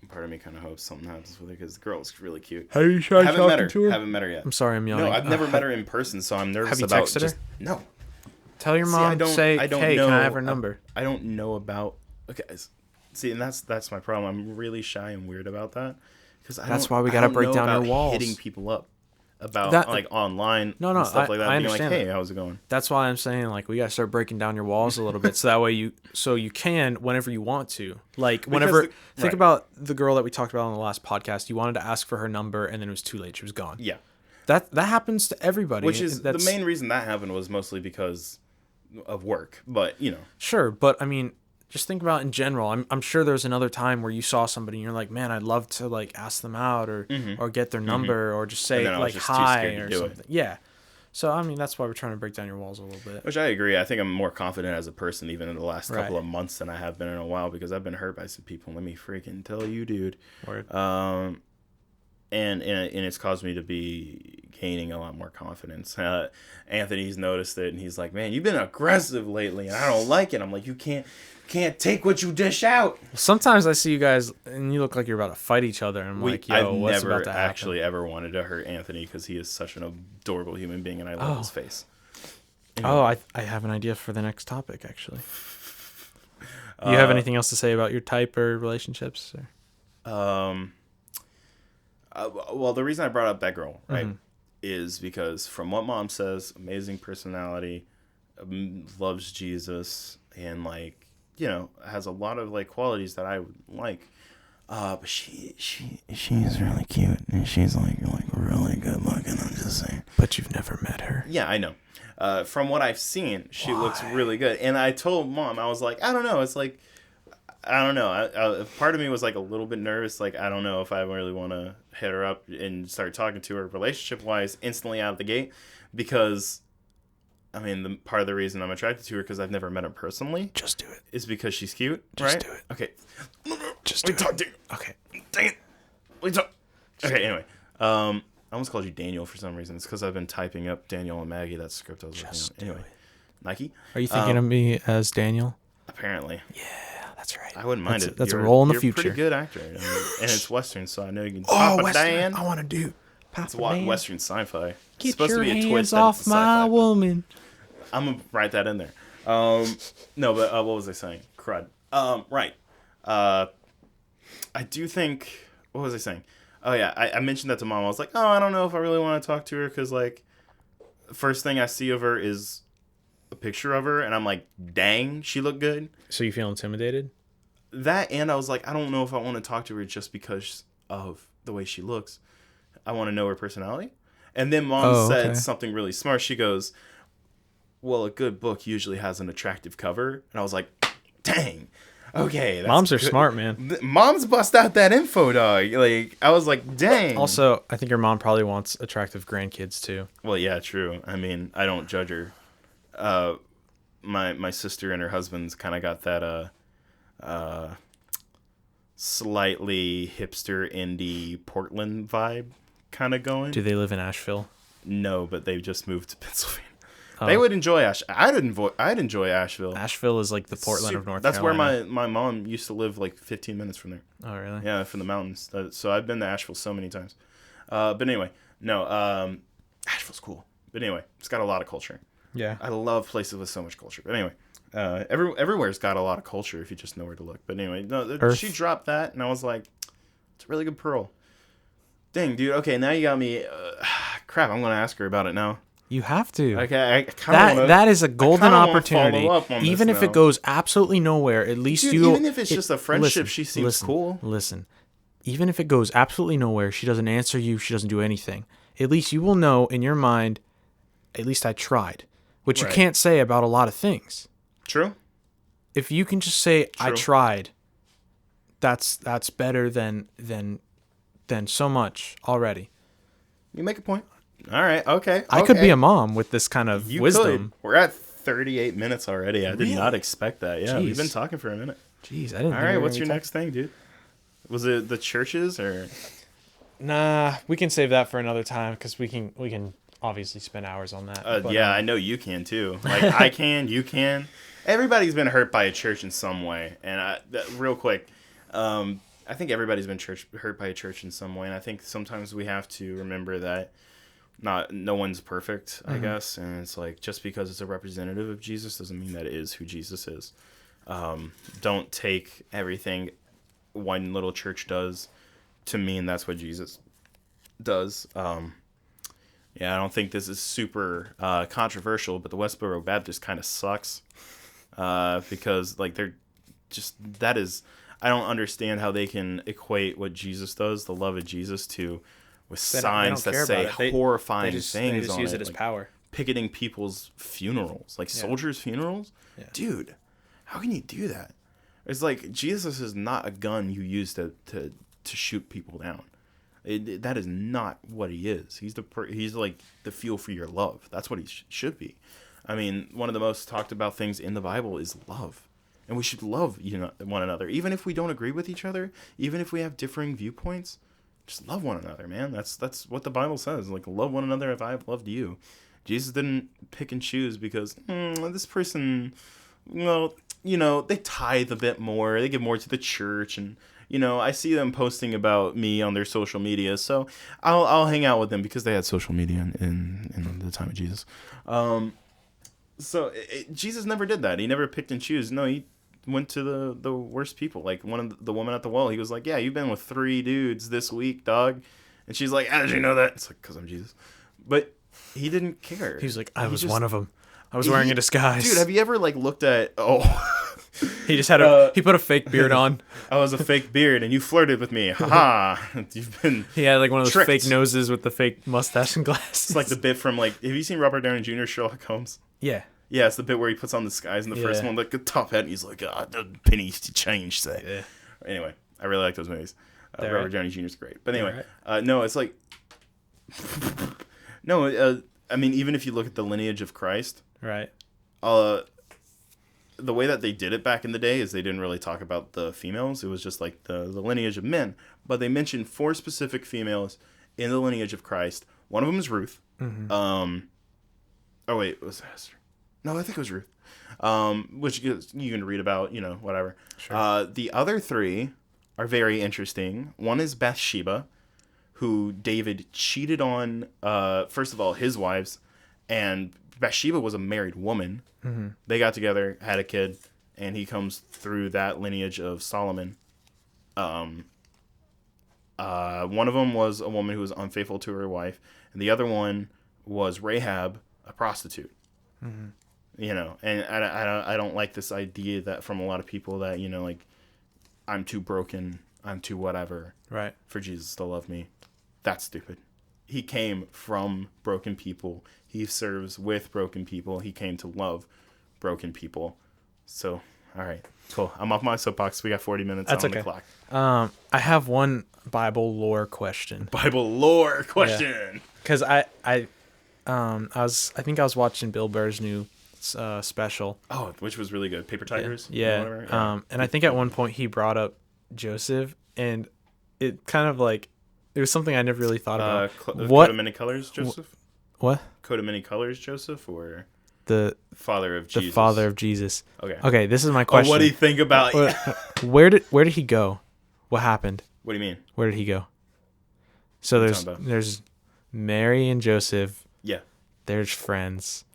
part of me kind of hopes something happens with her, because the girl is really cute. Have you tried talking to her? Haven't met her yet. I'm sorry, I'm yelling. No, I've never met her in person, so I'm nervous. Have you about texted her? No. Tell your mom. Hey, can I have her number? I don't know about. Okay, see, and that's my problem. I'm really shy and weird about that, because that's why we gotta break down your walls. Hitting people up about like online, and stuff like that. I being understand. Like, hey, how's it going? That's why I'm saying like we gotta start breaking down your walls a little bit, so that way you can whenever you want to. Like whenever think about the girl that we talked about on the last podcast. You wanted to ask for her number, and then it was too late. She was gone. Yeah, that happens to everybody. Which is the main reason that happened was mostly because of work, but Sure, but I mean, just think about in general. I'm sure there's another time where you saw somebody and you're like, man, I'd love to like ask them out or get their number or just say like hi or something. Yeah. So I mean, that's why we're trying to break down your walls a little bit. Which I agree. I think I'm more confident as a person even in the last couple of months than I have been in a while, because I've been hurt by some people. Let me freaking tell you, dude. Word. And it's caused me to be gaining a lot more confidence. Anthony's noticed it, and he's like, man, you've been aggressive lately, and I don't like it. I'm like, you can't take what you dish out. Sometimes I see you guys, and you look like you're about to fight each other, and I'm like, yo, what's about to happen? I've never actually ever wanted to hurt Anthony, because he is such an adorable human being, and I love his face. Anyway. Oh, I have an idea for the next topic, actually. Do you have anything else to say about your type or relationships? Or? Well, the reason I brought up that girl, right, is because from what Mom says, amazing personality, loves Jesus and like, you know, has a lot of like qualities that I would like. But she's really cute and she's like really good looking. I'm just saying. But you've never met her. Yeah, I know. From what I've seen, she looks really good. And I told Mom, I was like, I don't know. It's like, I don't know. Part of me was like a little bit nervous. Like, I don't know if I really want to hit her up and start talking to her relationship wise instantly out of the gate, because I mean, the part of the reason I'm attracted to her because I've never met her personally. Just do it. Is because she's cute, Just right? do it. Okay. Just do talk it. to you. Okay. Dang it. We talk. Okay. Anyway, I almost called you Daniel for some reason. It's because I've been typing up Daniel and Maggie. That script I was looking at. Anyway, Nike. Are you thinking of me as Daniel? Apparently. Yeah, that's right. I wouldn't mind it. That's a role in the you're future. You're a pretty good actor, and it's Western, so I know you can. Oh, Papa Western. Dan. I want to do. Papa It's Dan. Western sci-fi. It's Get supposed your to be a hands twist off my woman. I'm gonna write that in there. No, but what was I saying? Crud. Right. I do think. What was I saying? Oh yeah, I mentioned that to Mom. I was like, oh, I don't know if I really want to talk to her because like, first thing I see of her is a picture of her, and I'm like, dang, she looked good. So you feel intimidated? That, and I was like, I don't know if I want to talk to her just because of the way she looks. I want to know her personality. And then Mom said something really smart. She goes, well, a good book usually has an attractive cover. And I was like, dang. Okay. That's Moms are good. smart, man. Moms bust out that info, dog. Like, I was like, dang. Also, I think your mom probably wants attractive grandkids, too. Well, yeah, true. I mean, I don't judge her. My sister and her husband's kind of got that slightly hipster indie Portland vibe kind of going. Do they live in Asheville? No, but they've just moved to Pennsylvania. Oh. They would enjoy I'd enjoy Asheville. Asheville is like the Portland of North That's Carolina. where my mom used to live, like 15 minutes from there. Oh, really? Yeah, from the mountains. So I've been to Asheville so many times. But anyway, no, Asheville's cool. But anyway, it's got a lot of culture. Yeah. I love places with so much culture. But anyway, everywhere's got a lot of culture if you just know where to look. But anyway, no, she dropped that, and I was like, it's a really good pearl. Dang, dude. Okay, now you got me. Crap, I'm going to ask her about it now. You have to. Okay, I kind of that is a golden opportunity. Even if it it goes absolutely nowhere, at least dude, you. Even if it's just a friendship, she seems cool. Listen, even if it goes absolutely nowhere, she doesn't answer you. She doesn't do anything. At least you will know in your mind. At least I tried, which you can't say about a lot of things. True. If you can just say I tried, that's better than so much already. You make a point. All right. Okay. I could be a mom with this kind of wisdom. We're at 38 minutes already. I did not expect that. Yeah, we've been talking for a minute. Jeez, I didn't. All right. What's your next thing, dude? Was it the churches or? Nah, we can save that for another time because we can obviously spend hours on that. Yeah, I know you can too. Like I can, you can. Everybody's been hurt by a church in some way. And real quick, I think everybody's been hurt by a church in some way. And I think sometimes we have to remember that no one's perfect, I guess. And it's like, just because it's a representative of Jesus doesn't mean that it is who Jesus is. Don't take everything one little church does to mean that's what Jesus does. Yeah, I don't think this is super controversial, but the Westboro Baptist kind of sucks because like they're just I don't understand how they can equate what Jesus does, the love of Jesus, with signs that say horrifying things on it. They just use it as power. Picketing people's funerals, like soldiers' funerals. Yeah. Dude, how can you do that? It's like Jesus is not a gun you use to shoot people down. That is not what he is. He's like the fuel for your love. That's what he should be. I mean, one of the most talked about things in the Bible is love. And we should love one another. Even if we don't agree with each other, even if we have differing viewpoints, just love one another, man. That's what the Bible says. Like, love one another if I have loved you. Jesus didn't pick and choose because this person, they tithe a bit more. They give more to the church, and I see them posting about me on their social media, so I'll hang out with them because they had social media in the time of Jesus. Jesus never did that. He never picked and chose. No, he went to the worst people. Like the woman at the well, he was like, yeah, you've been with 3 dudes this week, dog. And she's like, how did you know that? It's like, because I'm Jesus. But he didn't care. He's like, I was one of them. I was wearing a disguise. Dude, have you ever like looked at? Oh, he just had he put a fake beard on. I was a fake beard, and you flirted with me. Haha! You've been. He had like one of those tricked. fake noses with the fake mustache and glasses. It's like the bit from like. Have you seen Robert Downey Jr. Sherlock Holmes? Yeah. Yeah, it's the bit where he puts on the disguise in the first Yeah. one, like the top hat, and he's like, the pennies to change, say. Yeah. Anyway, I really like those movies. They're Robert right. Downey Jr. is great. But anyway, They're no, it's like. No, I mean, even if you look at the lineage of Christ, Right. the way that they did it back in the day is they didn't really talk about the females. It was just like the lineage of men. But they mentioned 4 specific females in the lineage of Christ. One of them is Ruth. Mm-hmm. Oh, wait. Was it Esther? No, I think it was Ruth. Which you can read about, whatever. Sure. The other 3 are very interesting. One is Bathsheba, who David cheated on, first of all, his wives. And Bathsheba was a married woman. Mm-hmm. They got together, had a kid, and he comes through that lineage of Solomon. One of them was a woman who was unfaithful to her wife, and the other one was Rahab, a prostitute. Mm-hmm. And I don't like this idea that from a lot of people that like I'm too broken, I'm too whatever, Right. for Jesus to love me. That's stupid. He came from broken people. He serves with broken people. He came to love broken people. So, all right, cool. I'm off my soapbox. We got 40 minutes That's on okay. the clock. I have one Bible lore question. Bible lore question. Because I think I was watching Bill Burr's new special. Oh, which was really good. Paper Tigers. Yeah. Or whatever? And I think at one point he brought up Joseph, and it kind of like it was something I never really thought about. Coat of Many Colors, Joseph. What? Coat of Many Colors, Joseph, or The Father of Jesus. the father of Jesus. Okay. Okay, this is my question. What do you think about? Where did he go? What happened? What do you mean? Where did he go? So What are you talking about? there's Mary and Joseph. Yeah. There's friends.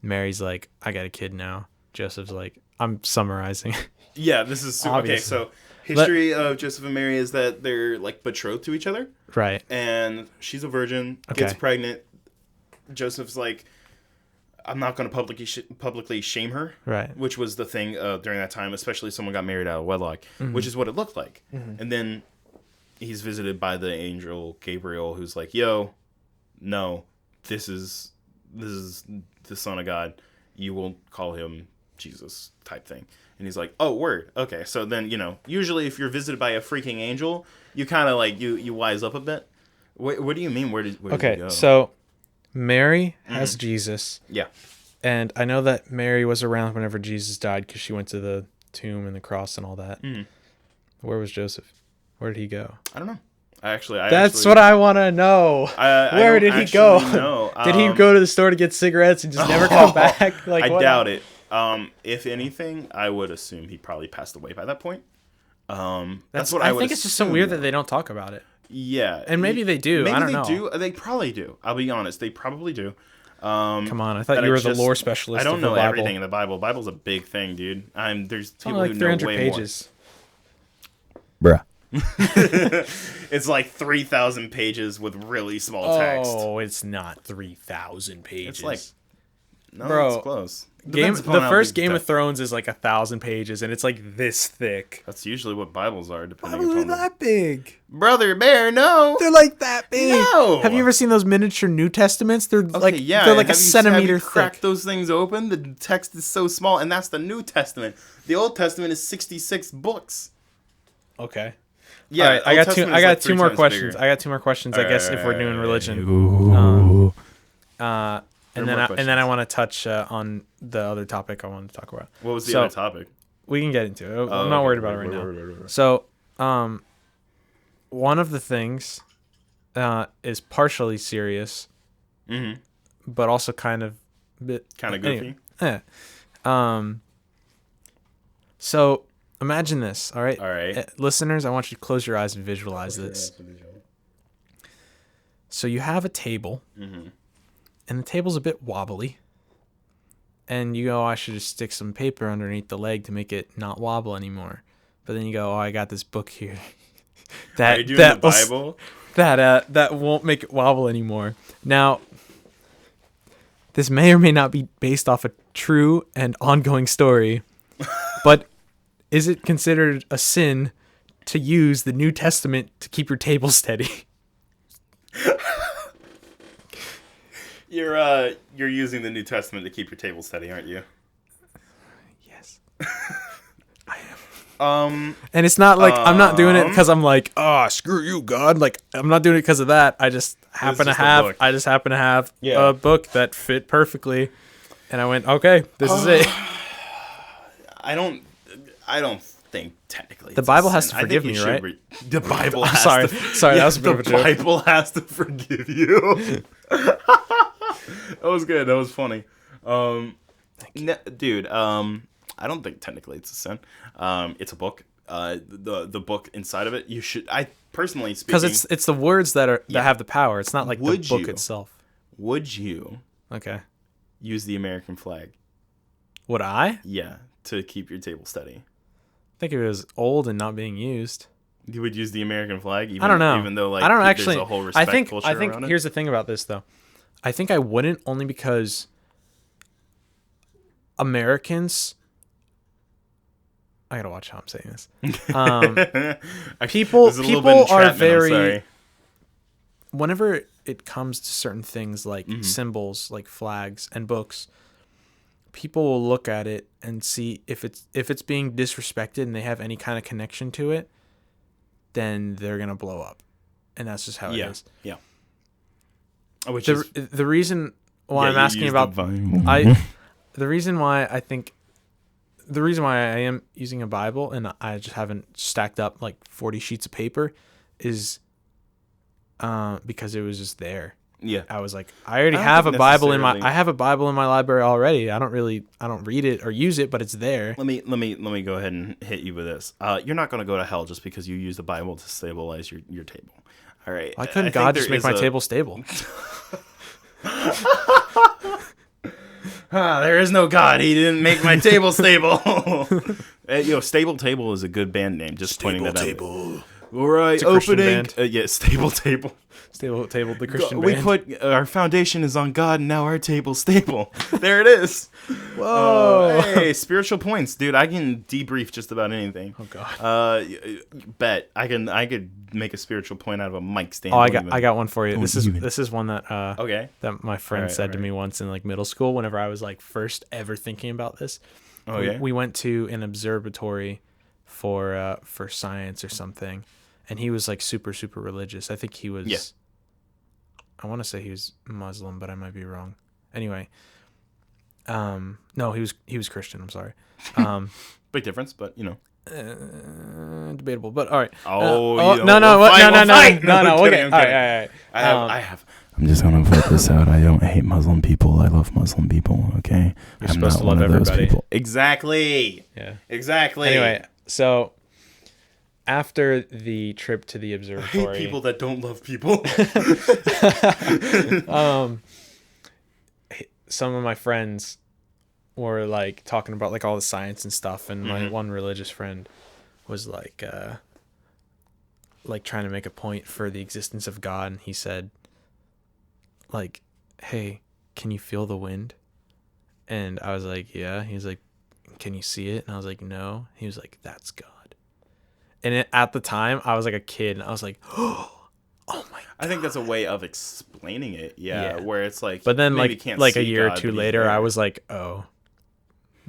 Mary's like, I got a kid now. Joseph's like, I'm summarizing. Yeah, this is super, okay. Obviously. So history of Joseph and Mary is that they're like betrothed to each other, Right. and she's a virgin, gets Okay. pregnant. Joseph's like, I'm not going to publicly shame her, Right. which was the thing during that time, especially if someone got married out of wedlock, which is what it looked like. And then he's visited by the angel Gabriel, who's like, "Yo, no, this is the Son of God. You will call him Jesus," type thing. And he's like, "Oh, word. Okay." So then, usually if you're visited by a freaking angel, you kind of like you wise up a bit. What do you mean? Where did he go? So Mary has Jesus, Yeah. and I know that Mary was around whenever Jesus died because she went to the tomb and the cross and all that. Where was Joseph? Where did he go? I don't know. That's That's what I want to know. Where did he go? No. Did he go to the store to get cigarettes and just never come back? Like, I what? doubt it. If anything, I would assume he probably passed away by that point. That's what I would think it's just so assume. weird that they don't talk about it. Yeah. And maybe they do. Maybe I don't they know. do. They probably do. I'll be honest. They probably do. Come on, I thought But you were just- the lore specialist. I don't of the know Bible. everything in the Bible. Bible's a big thing, dude. There's It's people only who like know 300 way pages. Bruh. more. It's like 3,000 pages with really small text. Oh, it's not 3,000 pages. It's like, no, Bro, it's close. the Depends upon how first big Game the of Thrones is like 1,000 pages, and it's like this thick. That's usually what Bibles are, depending They're upon that big. Brother Bear, no. They're like that big. No. Have you ever seen those miniature New Testaments? They're Okay, like yeah. they're like have a you centimeter cracked thick. those things open? The text is so small, and that's the New Testament. The Old Testament is 66 books. Okay. Yeah, All right, I Old got Testament two. I is got like 2 3 more times questions. bigger. I got 2 more questions. I guess if we're doing religion. Ooh. And then I want to touch on the other topic I wanted to talk about. What was the other topic? We can get into it. I'm Oh, not okay. worried about it right now. So, one of the things is partially serious, but also kind of Kind of goofy. Anyway, so imagine this, all right? All right. Listeners, I want you to close your eyes and visualize this. So you have a table, and the table's a bit wobbly, and you go, I should just stick some paper underneath the leg to make it not wobble anymore. But then you go, I got this book here Are you doing the Bible? that won't make it wobble anymore. Now, this may or may not be based off a true and ongoing story, but is it considered a sin to use the New Testament to keep your table steady? You're using the New Testament to keep your table steady, aren't you? Yes. And it's not like I'm not doing it because I'm like, oh, screw you, God. Like, I'm not doing it because of that. I just happen to have a book that fit perfectly, and I went, okay, this is it. I don't think technically the Bible has to forgive me, right? The Bible has sorry, that was a bit of a joke. The Bible has to forgive you. That was good. That was funny. Dude, I don't think technically it's a sin. It's a book. The book inside of it, you should. I personally speaking, because it's the words that have the power. It's not like the book itself. Would you? Okay. Use the American flag? Would I? Yeah, to keep your table steady. I think it was old and not being used. You would use the American flag, even, I don't know. Even though I don't actually. There's a whole respect culture I think around it? Here's the thing about this though. I think I wouldn't, only because Americans. I gotta watch how I'm saying this. People are very. Whenever it comes to certain things like symbols, like flags and books, people will look at it and see if it's being disrespected and they have any kind of connection to it, then they're gonna blow up, and that's just how it is. Yeah. The reason why I'm asking about the reason why I am using a Bible and I just haven't stacked up like 40 sheets of paper is because it was just there. Yeah. I was like, I have a Bible in my library already. I don't read it or use it, but it's there. Let me go ahead and hit you with this. You're not going to go to hell just because you use the Bible to stabilize your table. All right. Why couldn't God just make my table stable? There is no God. He didn't make my table stable. Stable Table is a good band name. Just pointing that out. All right, opening. Stable Table. Stable Table, the Christian band. We put our foundation is on God, and now our table's stable. There it is. Whoa! Hey, spiritual points, dude. I can debrief just about anything. Oh God. Bet I could make a spiritual point out of a mic stand. Oh, I got one for you. This is one that that my friend said to me once in like middle school. Whenever I was like first ever thinking about this. We went to an observatory for science or something, and he was like super super religious. I think he was. Yeah. I want to say he was Muslim, but I might be wrong. Anyway, no, he was Christian. I'm sorry. Big difference, but debatable. But all right. No. Okay. All right. I'm just gonna put this out. I don't hate Muslim people. I love Muslim people. Okay. You're supposed to love everybody. Exactly. Yeah. Exactly. Anyway, so after the trip to the observatory, I hate people that don't love people. Some of my friends were like talking about like all the science and stuff, and my one religious friend was like trying to make a point for the existence of God, and he said, like, hey, can you feel the wind? And I was like, yeah. He's like, can you see it? And I was like, no. He was like, that's God. And at the time, I was like a kid, and I was like, oh my God. I think that's a way of explaining it, yeah. Where it's like, but then like a year or two later, I was like, oh,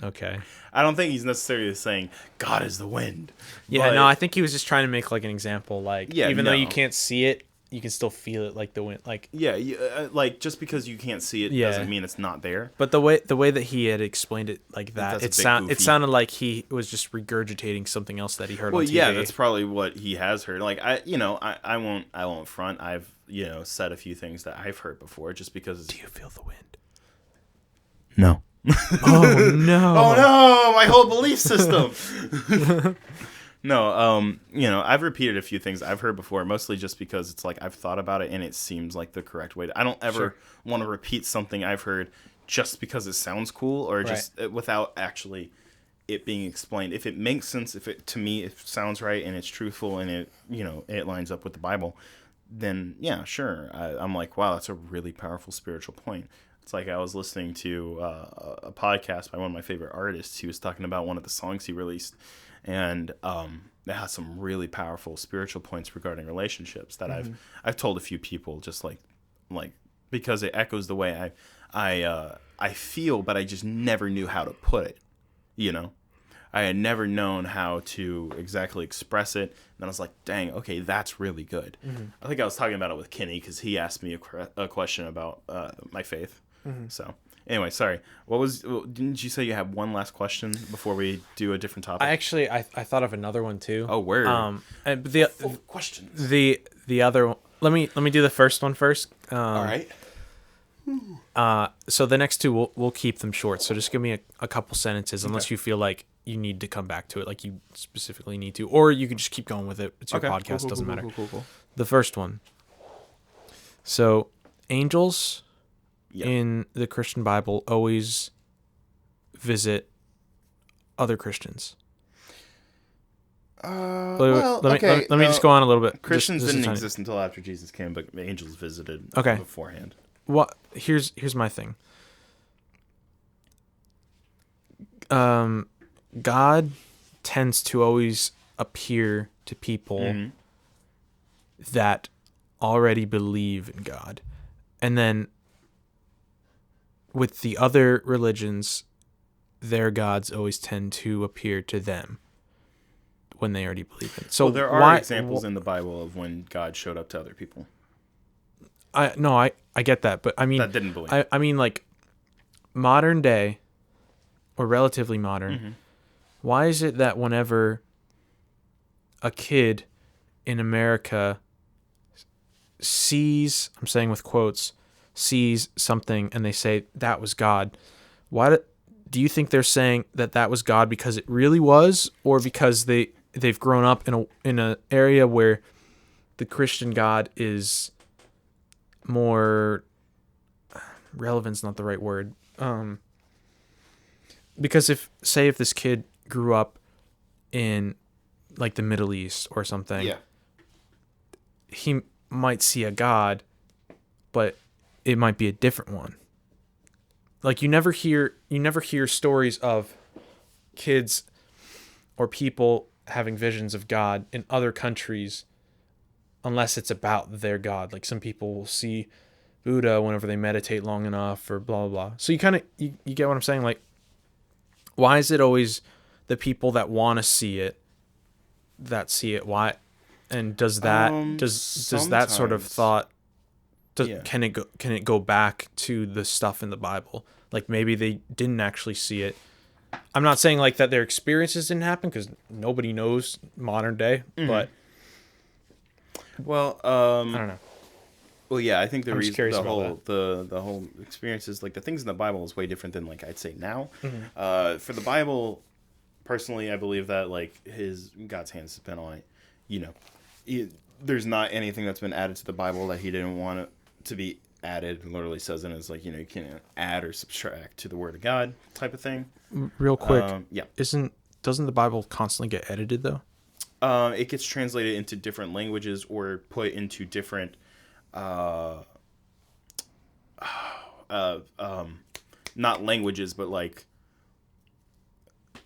okay. I don't think he's necessarily saying God is the wind. Yeah, no, I think he was just trying to make like an example, like even though you can't see it, you can still feel it, like the wind, like like just because you can't see it doesn't mean it's not there. But the way that he had explained it like that, it sounded like he was just regurgitating something else that he heard on TV. Yeah, that's probably what he has heard. Like I won't front. I've said a few things that I've heard before just because. Do you feel the wind? No. Oh no! Oh no! My whole belief system. No, I've repeated a few things I've heard before, mostly just because it's like I've thought about it and it seems like the correct way. I don't ever want to repeat something I've heard just because it sounds cool or just without actually it being explained. If it makes sense, to me it sounds right and it's truthful and it lines up with the Bible, then yeah, sure. I'm like, wow, that's a really powerful spiritual point. It's like I was listening to a podcast by one of my favorite artists. He was talking about one of the songs he released, and it has some really powerful spiritual points regarding relationships that I've told a few people, just like because it echoes the way I feel, but I just never knew how to put it. You know, I had never known how to exactly express it. And I was like, dang, okay, that's really good. I think I was talking about it with Kenny because he asked me a question about my faith. So anyway, sorry. Didn't you say you have one last question before we do a different topic? I thought of another one too. Oh, word. And the Full of questions. the other, let me do the first one first. All right. So the next two we'll keep them short. So just give me a couple sentences, unless you feel like you need to come back to it, like you specifically need to, or you can just keep going with it. It's your podcast, doesn't matter. Cool. The first one. So angels in the Christian Bible always visit other Christians. Let me just go on a little bit. Christians didn't exist until after Jesus came, but angels visited beforehand. What? Here's my thing. God tends to always appear to people that already believe in God, and then with the other religions, their gods always tend to appear to them when they already believe in it. So there are examples in the Bible of when God showed up to other people. I get that, but I mean that didn't believe. I mean, like, modern day or relatively modern. Why is it that whenever a kid in America sees, I'm saying with quotes, sees something and they say that was God, why do you think they're saying that was God because it really was, or because they've grown up in a area where the Christian God is more, relevant's not the right word, because if this kid grew up in like the Middle East or something, he might see a God, but it might be a different one. Like you never hear stories of kids or people having visions of God in other countries unless it's about their God. Like some people will see Buddha whenever they meditate long enough, or blah blah blah. So you get what I'm saying? Like, why is it always the people that want to see it that see it? Why? And does that does that sort of thought can it go back to the stuff in the Bible? Like maybe they didn't actually see it. I'm not saying like that their experiences didn't happen, because nobody knows modern day, but well, I don't know. Well, yeah, I think the whole experience is like the things in the Bible is way different than like I'd say now. For the Bible, personally, I believe that like God's hands have been on it. You know, there's not anything that's been added to the Bible that he didn't want it to be added. It literally says it as like, you know, you can't add or subtract to the Word of God type of thing. Real quick, doesn't the Bible constantly get edited though? It gets translated into different languages or put into different not languages, but like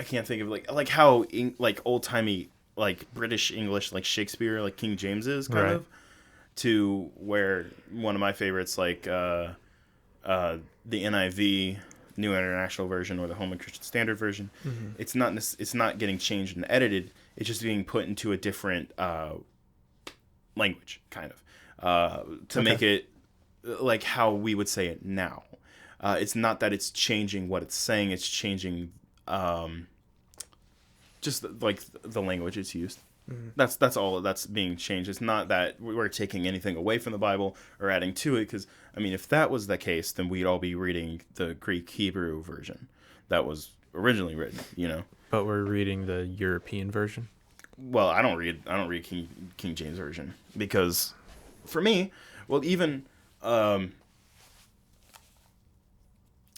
I can't think of like how like old timey like British English, like Shakespeare, like King James is kind of, to where one of my favorites, like the NIV, New International Version, or the Holman Christian Standard Version. It's not getting changed and edited. It's just being put into a different language, kind of, to make it like how we would say it now. It's not that it's changing what it's saying; it's changing just like the language it's used. That's all that's being changed. It's not that we're taking anything away from the Bible or adding to it, because I mean, if that was the case, then we'd all be reading the Greek Hebrew version that was originally written, you know. But we're reading the European version. Well, I don't read King James version, because for me, well, even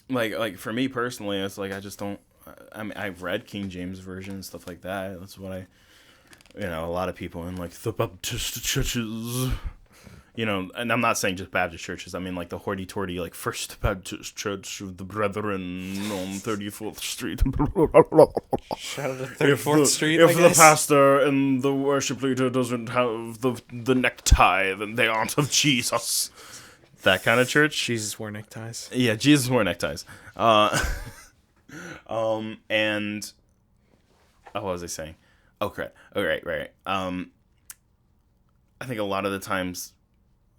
like for me personally, it's like I just don't. I mean, I've read King James version and stuff like that. That's what a lot of people in like the Baptist churches, you know, and I'm not saying just Baptist churches. I mean, like the hoity-toity, like First Baptist Church of the Brethren on 34th Street. Shout out to 34th Street, If the pastor and the worship leader doesn't have the necktie, then they aren't of Jesus. That kind of church. Jesus wore neckties. Yeah, Jesus wore neckties. And what was I saying? Oh, correct. Oh, right. I think a lot of the times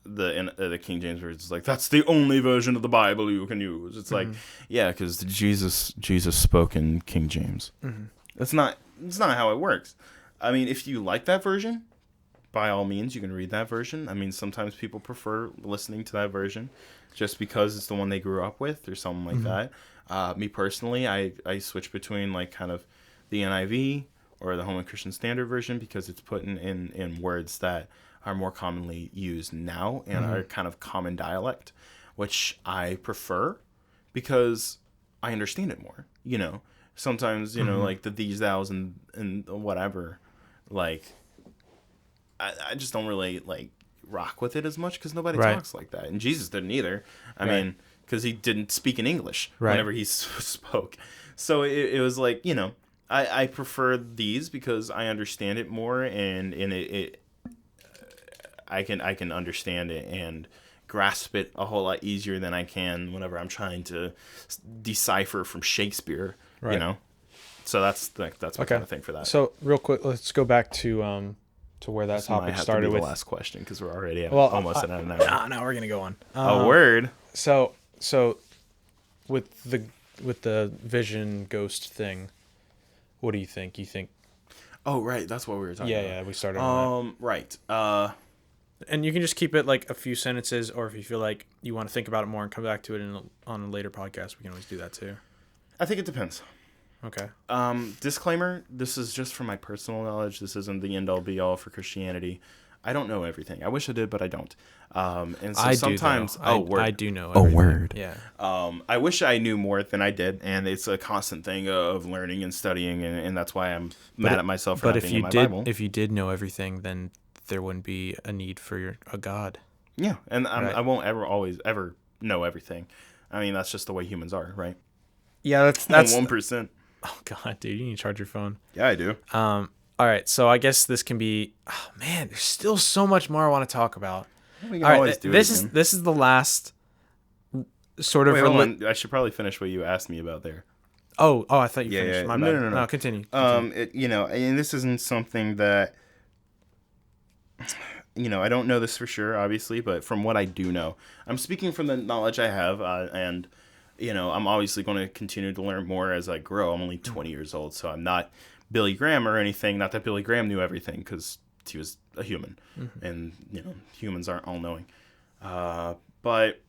the King James version is like, that's the only version of the Bible you can use. It's like, yeah, because Jesus spoke in King James. That's not how it works. I mean, if you like that version, by all means, you can read that version. I mean, sometimes people prefer listening to that version just because it's the one they grew up with or something like that. Me personally, I switch between like kind of the NIV or the Holman Christian Standard Version because it's put in words that are more commonly used now and are kind of common dialect, which I prefer because I understand it more. You know, sometimes, you know, like the these, thous, and whatever, like, I just don't really, like, rock with it as much because nobody talks like that. And Jesus didn't either. I mean, because he didn't speak in English whenever he spoke. So it was like, you know, I prefer these because I understand it more and I can understand it and grasp it a whole lot easier than I can whenever I'm trying to decipher from Shakespeare, you know? So that's my kind of thing for that. So real quick, let's go back to where that topic started with. The last question because we're already almost at an hour. No, we're gonna go on. A word. So with the vision ghost thing, what do you think? You think? Oh right, that's what we were talking about. Yeah, we started on that. Right. And you can just keep it like a few sentences, or if you feel like you want to think about it more and come back to it on a later podcast, we can always do that too. I think it depends. Okay. Disclaimer, this is just from my personal knowledge. This isn't the end all be all for Christianity. I don't know everything. I wish I did, but I don't. And so sometimes I do know everything. A word. Yeah. I wish I knew more than I did, and it's a constant thing of learning and studying, and that's why I'm mad at myself for not being in my Bible. If you did know everything, then there wouldn't be a need for a God. Yeah, and I won't ever know everything. I mean, that's just the way humans are, right? Yeah, that's 1%. Oh God, dude, you need to charge your phone. Yeah, I do. All right, so I guess this can be. Oh man, there's still so much more I want to talk about. We can always do this is the last sort of. Wait, hold on. I should probably finish what you asked me about there. Oh, I thought you finished. Yeah. My bad. No. Continue. And this isn't something that. You know, I don't know this for sure, obviously, but from what I do know, I'm speaking from the knowledge I have, and. You know, I'm obviously going to continue to learn more as I grow. I'm only 20 years old, so I'm not Billy Graham or anything. Not that Billy Graham knew everything, because he was a human. And, you know, humans aren't all-knowing. But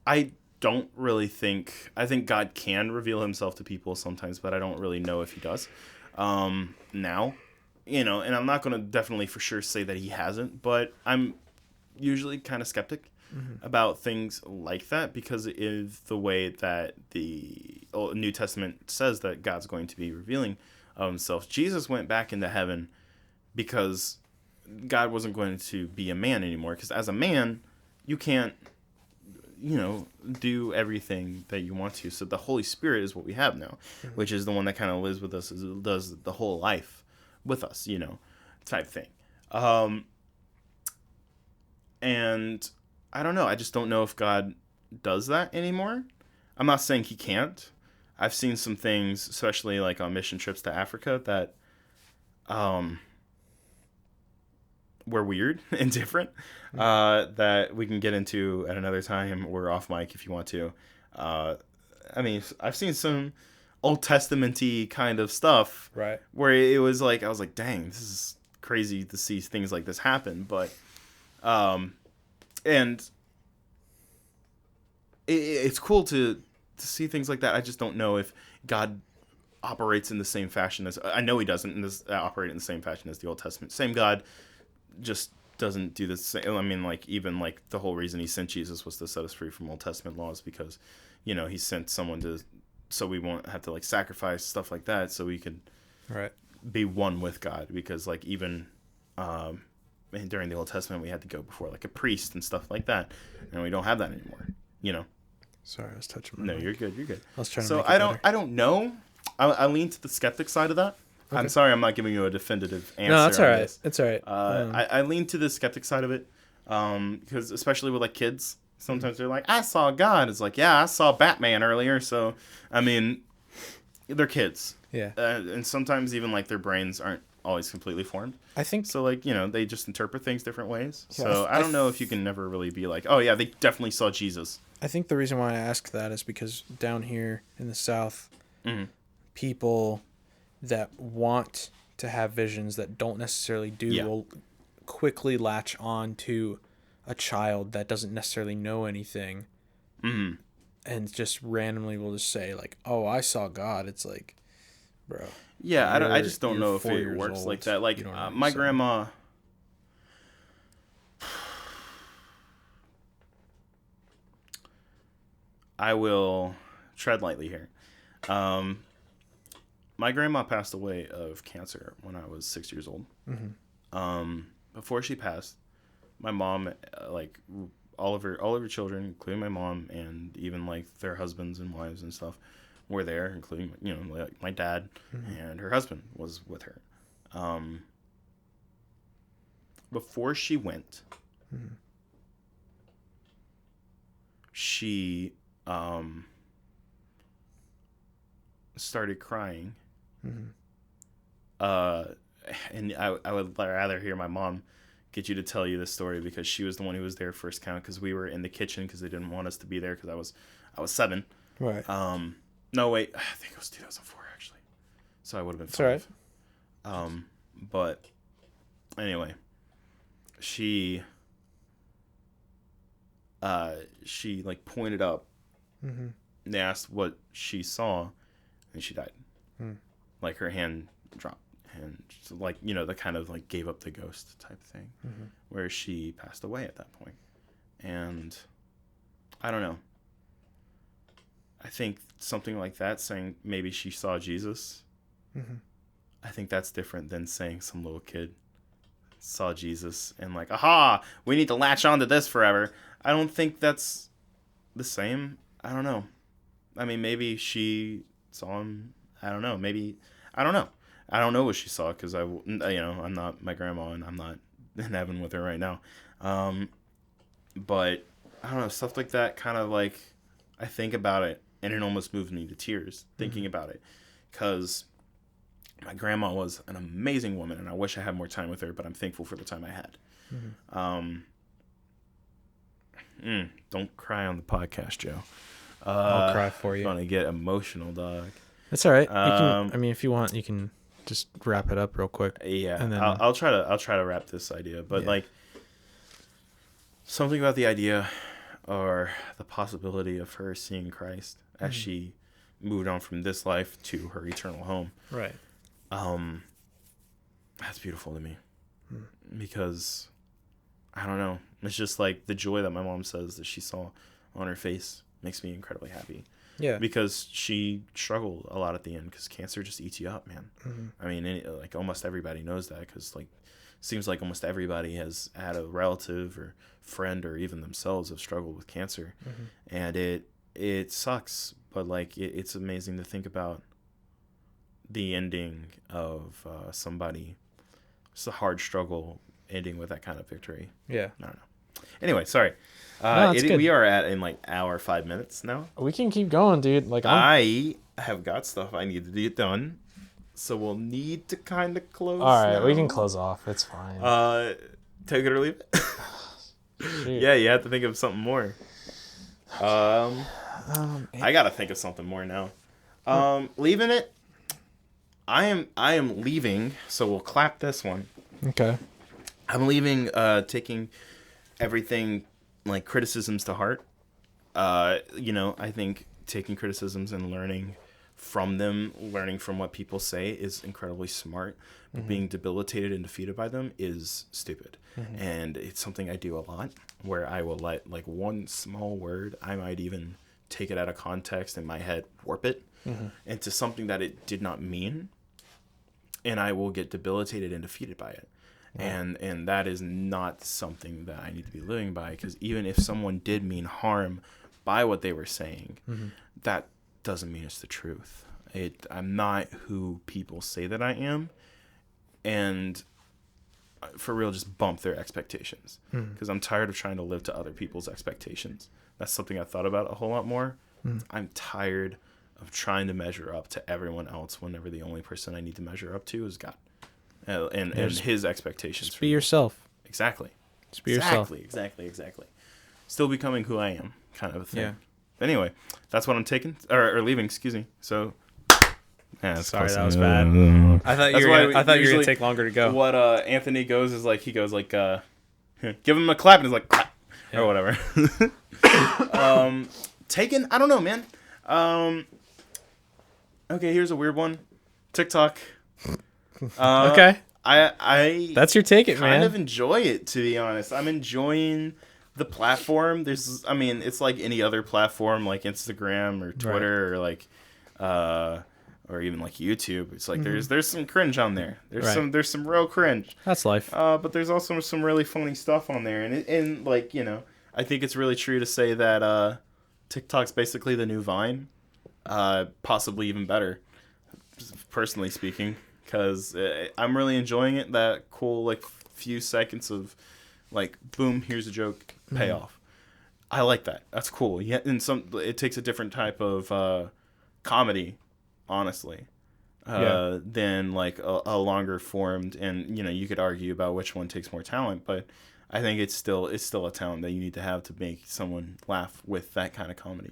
I don't really think... I think God can reveal himself to people sometimes, but I don't really know if he does. Now, you know, and I'm not going to definitely for sure say that he hasn't, but I'm usually kind of skeptic about things like that because it is the way that the New Testament says that God's going to be revealing of himself. Jesus went back into heaven because God wasn't going to be a man anymore, because as a man you can't, you know, do everything that you want to. So the Holy Spirit is what we have now, which is the one that kind of lives with us, does the whole life with us, you know, type thing. And I don't know. I just don't know if God does that anymore. I'm not saying he can't. I've seen some things, especially like on mission trips to Africa, that were weird and different, that we can get into at another time or off mic if you want to. I mean, I've seen some Old Testament-y kind of stuff, right, where it was like, I was like, dang, this is crazy to see things like this happen. But and it's cool to see things like that. I just don't know if God operates in the same fashion as... I know he doesn't operate in the same fashion as the Old Testament. Same God, just doesn't do the same. I mean, like, even like the whole reason he sent Jesus was to set us free from Old Testament laws, because, you know, he sent someone so we won't have to like sacrifice, stuff like that, so we could be one with God. Because like even during the Old Testament, we had to go before like a priest and stuff like that, and we don't have that anymore. You know. Sorry, I was touching my No, mic. you're good. You're good. I was trying to so make it better. I don't know. I lean to the skeptic side of that. Okay. I'm sorry, I'm not giving you a definitive answer. No, that's all on right. this. It's all right. I lean to the skeptic side of it, because especially with like kids, sometimes they're like, "I saw God." It's like, "Yeah, I saw Batman earlier." So, I mean, they're kids. Yeah. And sometimes even like their brains aren't always completely formed. I think So like, you know, they just interpret things different ways. Yeah, So I don't know if you can never really be like, "Oh yeah, they definitely saw Jesus." I think the reason why I ask that is because down here in the South, Mhm. people that want to have visions that don't necessarily do Yeah. will quickly latch on to a child that doesn't necessarily know anything, Mhm. and just randomly will just say like, "Oh, I saw God." It's like, bro. Yeah, I You're- just don't you're know if 4 it years works old. like that. Like You don't know what my you're saying. grandma. I will tread lightly here. My grandma passed away of cancer when I was 6 years old. Mm-hmm. Before she passed, my mom, like all of her children, including my mom, and even like their husbands and wives and stuff, were there, including like my dad, and her husband was with her. Before she went, she started crying. And I would rather hear my mom get you to tell you this story, because she was the one who was there first count, because we were in the kitchen because they didn't want us to be there, because I was 7. Right. No, wait, I think it was 2004 actually, so I would have been 5. It's all right. But anyway, she like pointed up. Mm-hmm. They asked what she saw, and she died. Like her hand dropped, and so, like, the kind of like gave up the ghost type thing, where she passed away at that point. And I don't know. I think something like that, saying maybe she saw Jesus, I think that's different than saying some little kid saw Jesus and like, aha, we need to latch on to this forever. I don't think that's the same. I don't know. I mean, maybe she saw him. I don't know. Maybe, I don't know. I don't know what she saw, because I'm not my grandma, and I'm not in heaven with her right now. But I don't know, stuff like that kind of like, I think about it, and it almost moves me to tears thinking about it, because my grandma was an amazing woman, and I wish I had more time with her, but I'm thankful for the time I had. Don't cry on the podcast, Joe. I'll cry for you. I'm gonna get emotional, dog. That's all right. You can, I mean, if you want, you can just wrap it up real quick. Yeah, and then I'll try to wrap this idea, but like something about the idea or the possibility of her seeing Christ as she moved on from this life to her eternal home. Right. That's beautiful to me, because I don't know. It's just like the joy that my mom says that she saw on her face makes me incredibly happy. Yeah. Because she struggled a lot at the end, because cancer just eats you up, man. I mean, like almost everybody knows that, because like seems like almost everybody has had a relative or friend or even themselves have struggled with cancer, and it sucks. But like it's amazing to think about the ending of somebody. It's a hard struggle ending with that kind of victory. Yeah. I don't know. Anyway, sorry. No, it's good. We are at in like hour 5 minutes now. We can keep going, dude. Like I have got stuff I need to get done, so we'll need to kind of close. all right, now. we can close off. It's fine. Take it or leave it. Yeah, you have to think of something more. I gotta think of something more now. Leaving it. I am leaving. So we'll clap this one. Okay. I'm leaving. Taking everything like criticisms to heart. I think taking criticisms and learning from them, learning from what people say is incredibly smart. But being debilitated and defeated by them is stupid. And it's something I do a lot, where I will let like one small word, I might even take it out of context in my head, warp it into something that it did not mean. And I will get debilitated and defeated by it. And that is not something that I need to be living by, because even if someone did mean harm by what they were saying, that doesn't mean it's the truth. I'm not who people say that I am, and for real, just bump their expectations, because I'm tired of trying to live to other people's expectations. That's something I thought about a whole lot more. I'm tired of trying to measure up to everyone else whenever the only person I need to measure up to is God, and his expectations. Just be yourself. Exactly. Just be yourself. Exactly. Still becoming who I am, kind of a thing. Yeah. But anyway, that's what I'm taking or leaving. Excuse me. So. Yeah, sorry, that was bad. I thought you were gonna take longer to go. What Anthony goes is like, he goes like, give him a clap, and he's like, clap, or whatever. Taken, I don't know, man. Okay, here's a weird one. TikTok. Okay. I that's your take, man. Kind of enjoy it, to be honest. I'm enjoying the platform. It's like any other platform, like Instagram or Twitter, or like, or even like YouTube. It's like there's some cringe on there. There's some real cringe. That's life. But there's also some really funny stuff on there, and like, you know, I think it's really true to say that TikTok's basically the new Vine, possibly even better, personally speaking, because I'm really enjoying it. That cool like few seconds of like, boom, here's a joke, payoff. I like that. That's cool. Yeah, and it takes a different type of comedy, honestly, than like a longer formed, and you know, you could argue about which one takes more talent, but I think it's still a talent that you need to have to make someone laugh with that kind of comedy.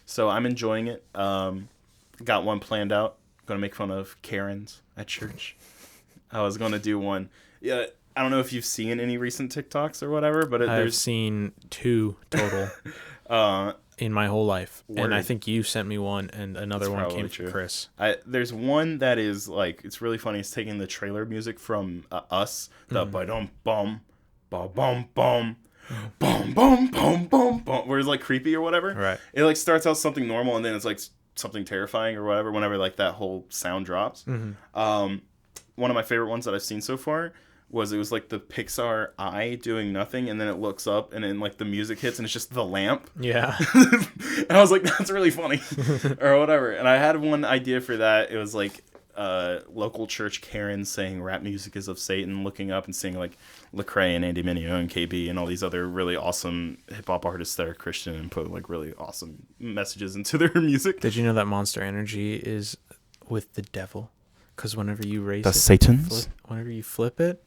So I'm enjoying it. Got one planned out. Gonna make fun of Karens at church. I was gonna do one. Yeah, I don't know if you've seen any recent TikToks or whatever, but I've seen 2 total. In my whole life. Word. And I think you sent me one, and another one came from Chris. There's one that is like, it's really funny. It's taking the trailer music from Us, the ba-dum bum ba bum bum bum bum bum bum bum, where it's like creepy or whatever. Right. It like starts out something normal, and then it's like something terrifying or whatever whenever like that whole sound drops. One of my favorite ones that I've seen so far was like the Pixar eye doing nothing, and then it looks up, and then like the music hits, and it's just the lamp. Yeah. And I was like, that's really funny, or whatever. And I had one idea for that. It was like local church Karen saying rap music is of Satan, looking up and seeing like Lecrae and Andy Mineo and KB and all these other really awesome hip hop artists that are Christian, and put like really awesome messages into their music. Did you know that Monster Energy is with the devil? Because whenever you raise the Satans, whenever you flip it,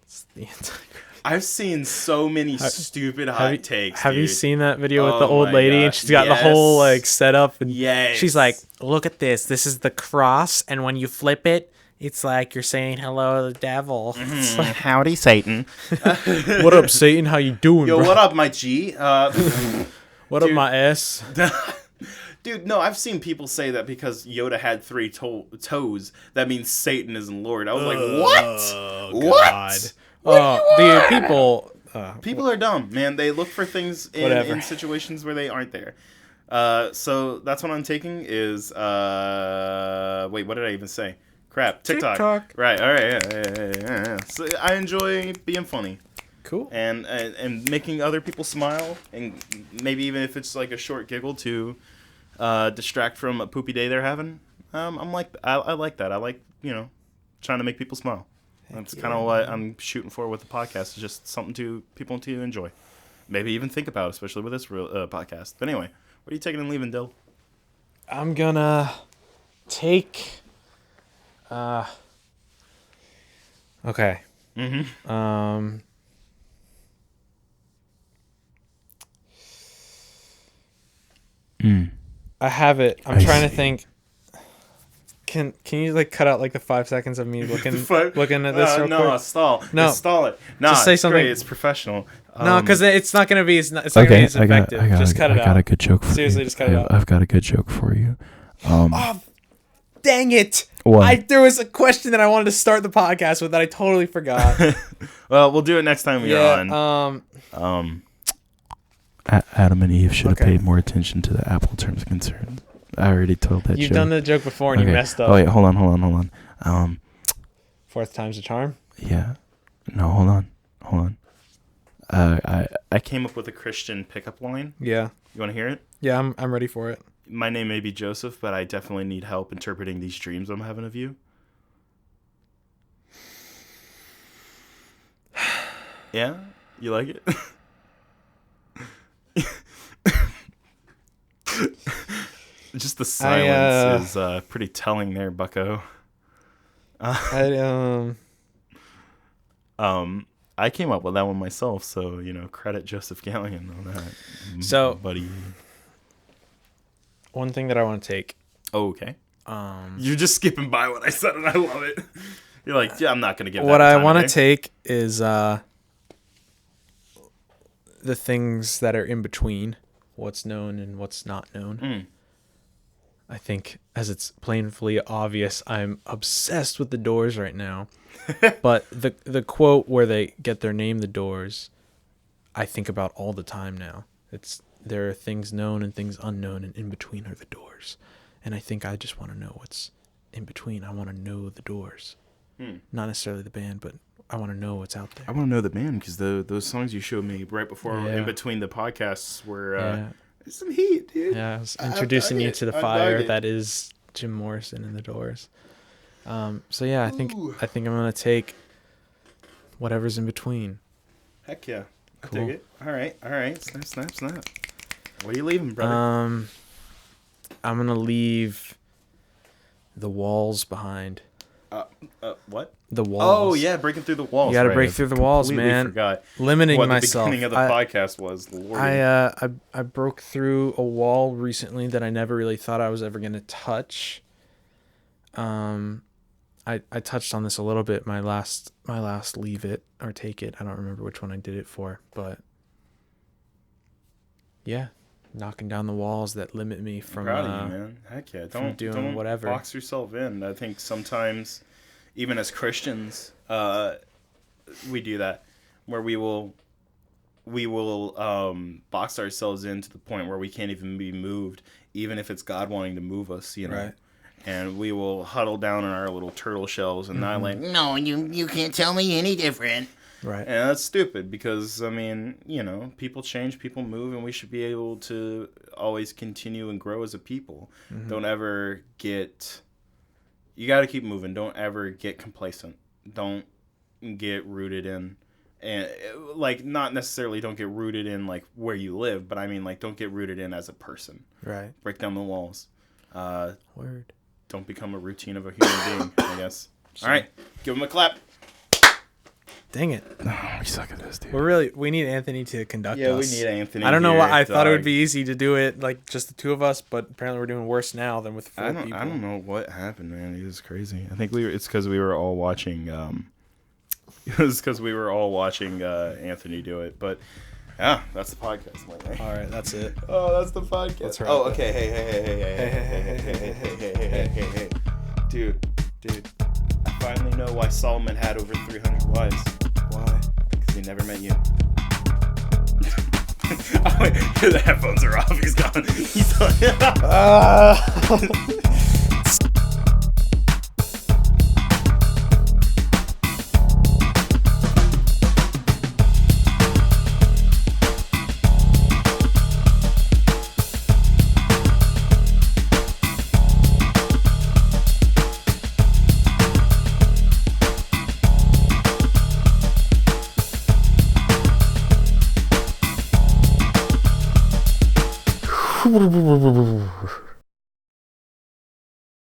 it's the Antichrist. I've seen so many stupid hot takes. Have dude. you seen that video with the old lady? God. And she's got the whole like setup, and she's like, "Look at this. This is the cross, and when you flip it, it's like you're saying hello to the devil." Like, howdy, Satan. What up, Satan? How you doing, Yo, bro? what up, my G? What up, my S? Dude, no, I've seen people say that because Yoda had 3 toes, that means Satan isn't Lord. I was like, what? God. Dude, people are dumb, man. They look for things in situations where they aren't there. So that's what I'm taking is, wait, what did I even say? Crap, TikTok. Right, all right, yeah. So I enjoy being funny. Cool. And making other people smile, and maybe even if it's like a short giggle to distract from a poopy day they're having. I like that. I like, you know, trying to make people smile. That's kind of what I'm shooting for with the podcast. Is just something to people to enjoy, maybe even think about, especially with this podcast. But anyway, what are you taking and leaving, Dill? I'm gonna take. Okay. I have it. I'm trying to think. Can you like cut out like the 5 seconds of me looking at this real quick? No, stall it. No, just say something. Great. It's professional. No, because it's not gonna be. It's not gonna be as effective. Just cut it out. I got a good joke for you. Seriously, just cut it out. I've got a good joke for you. Oh, dang it! What? There was a question that I wanted to start the podcast with that I totally forgot. Well, we'll do it next time we're on. Adam and Eve should have paid more attention to the Apple terms and concerns. I already told that joke. You've done the joke before and you messed up. Oh, wait, hold on. 4th time's a charm? Yeah. No, hold on. I came up with a Christian pickup line. Yeah. You want to hear it? Yeah, I'm ready for it. My name may be Joseph, but I definitely need help interpreting these dreams I'm having of you. Yeah? You like it? Just the silence is pretty telling there, bucko. I came up with that one myself, so, credit Joseph Galligan on that. So, buddy. One thing that I want to take. Oh, okay. You're just skipping by what I said, and I love it. You're like, yeah, I'm not going to give that What I want to to take is the things that are in between what's known and what's not known. I think, as it's plainly obvious, I'm obsessed with the Doors right now. But the quote where they get their name, the Doors, I think about all the time now. There are things known and things unknown, and in between are the Doors. And I think I just want to know what's in between. I want to know the Doors. Not necessarily the band, but I want to know what's out there. I want to know the band, because those songs you showed me right before, in between the podcasts, were some heat, dude. Yeah, I was introducing you to the fire that is Jim Morrison and the Doors. So yeah, I think I'm gonna take whatever's in between. Heck yeah, Cool. I dig it. All right. Snap. What are you leaving, brother? I'm gonna leave the walls behind. What? The walls. Oh yeah, breaking through the walls. You gotta right. break through the walls, Completely man. Forgot Limiting what myself. the beginning of the podcast was. Lord. I broke through a wall recently that I never really thought I was ever gonna touch. I touched on this a little bit my last leave it or take it. I don't remember which one I did it for, but yeah, knocking down the walls that limit me from I'm proud of you, man. Heck yeah, don't whatever. Box yourself in. I think sometimes, even as Christians, we do that, where we will box ourselves in to the point where we can't even be moved, even if it's God wanting to move us, Right. And we will huddle down in our little turtle shells and not like, No, you can't tell me any different. Right. and that's stupid, because people change, people move, and we should be able to always continue and grow as a people. Don't ever get, you got to keep moving. Don't ever get complacent. Don't get rooted in, and not necessarily don't get rooted in like where you live, but I mean like don't get rooted in as a person. Right. Break down the walls. Word. Don't become a routine of a human being, I guess. All right, give him a clap. Dang it. Oh, we suck at this, dude. We need Anthony to conduct us. Yeah, we need Anthony. I don't know why. I thought it would dog. be easy to do it, like just the two of us, but apparently we're doing worse now than with four people. I don't know what happened, man. It was crazy. I think it's because we were all watching. It was because we were all watching Anthony do it. But yeah, that's the podcast, Mike. All right, that's it. Oh, that's the podcast. Let's wrap Oh, it. okay. Hey, dude. I finally know why Solomon had over 300 wives. Why? Because he never met you. Oh, wait, the headphones are off. He's gone. He's gone. Woo.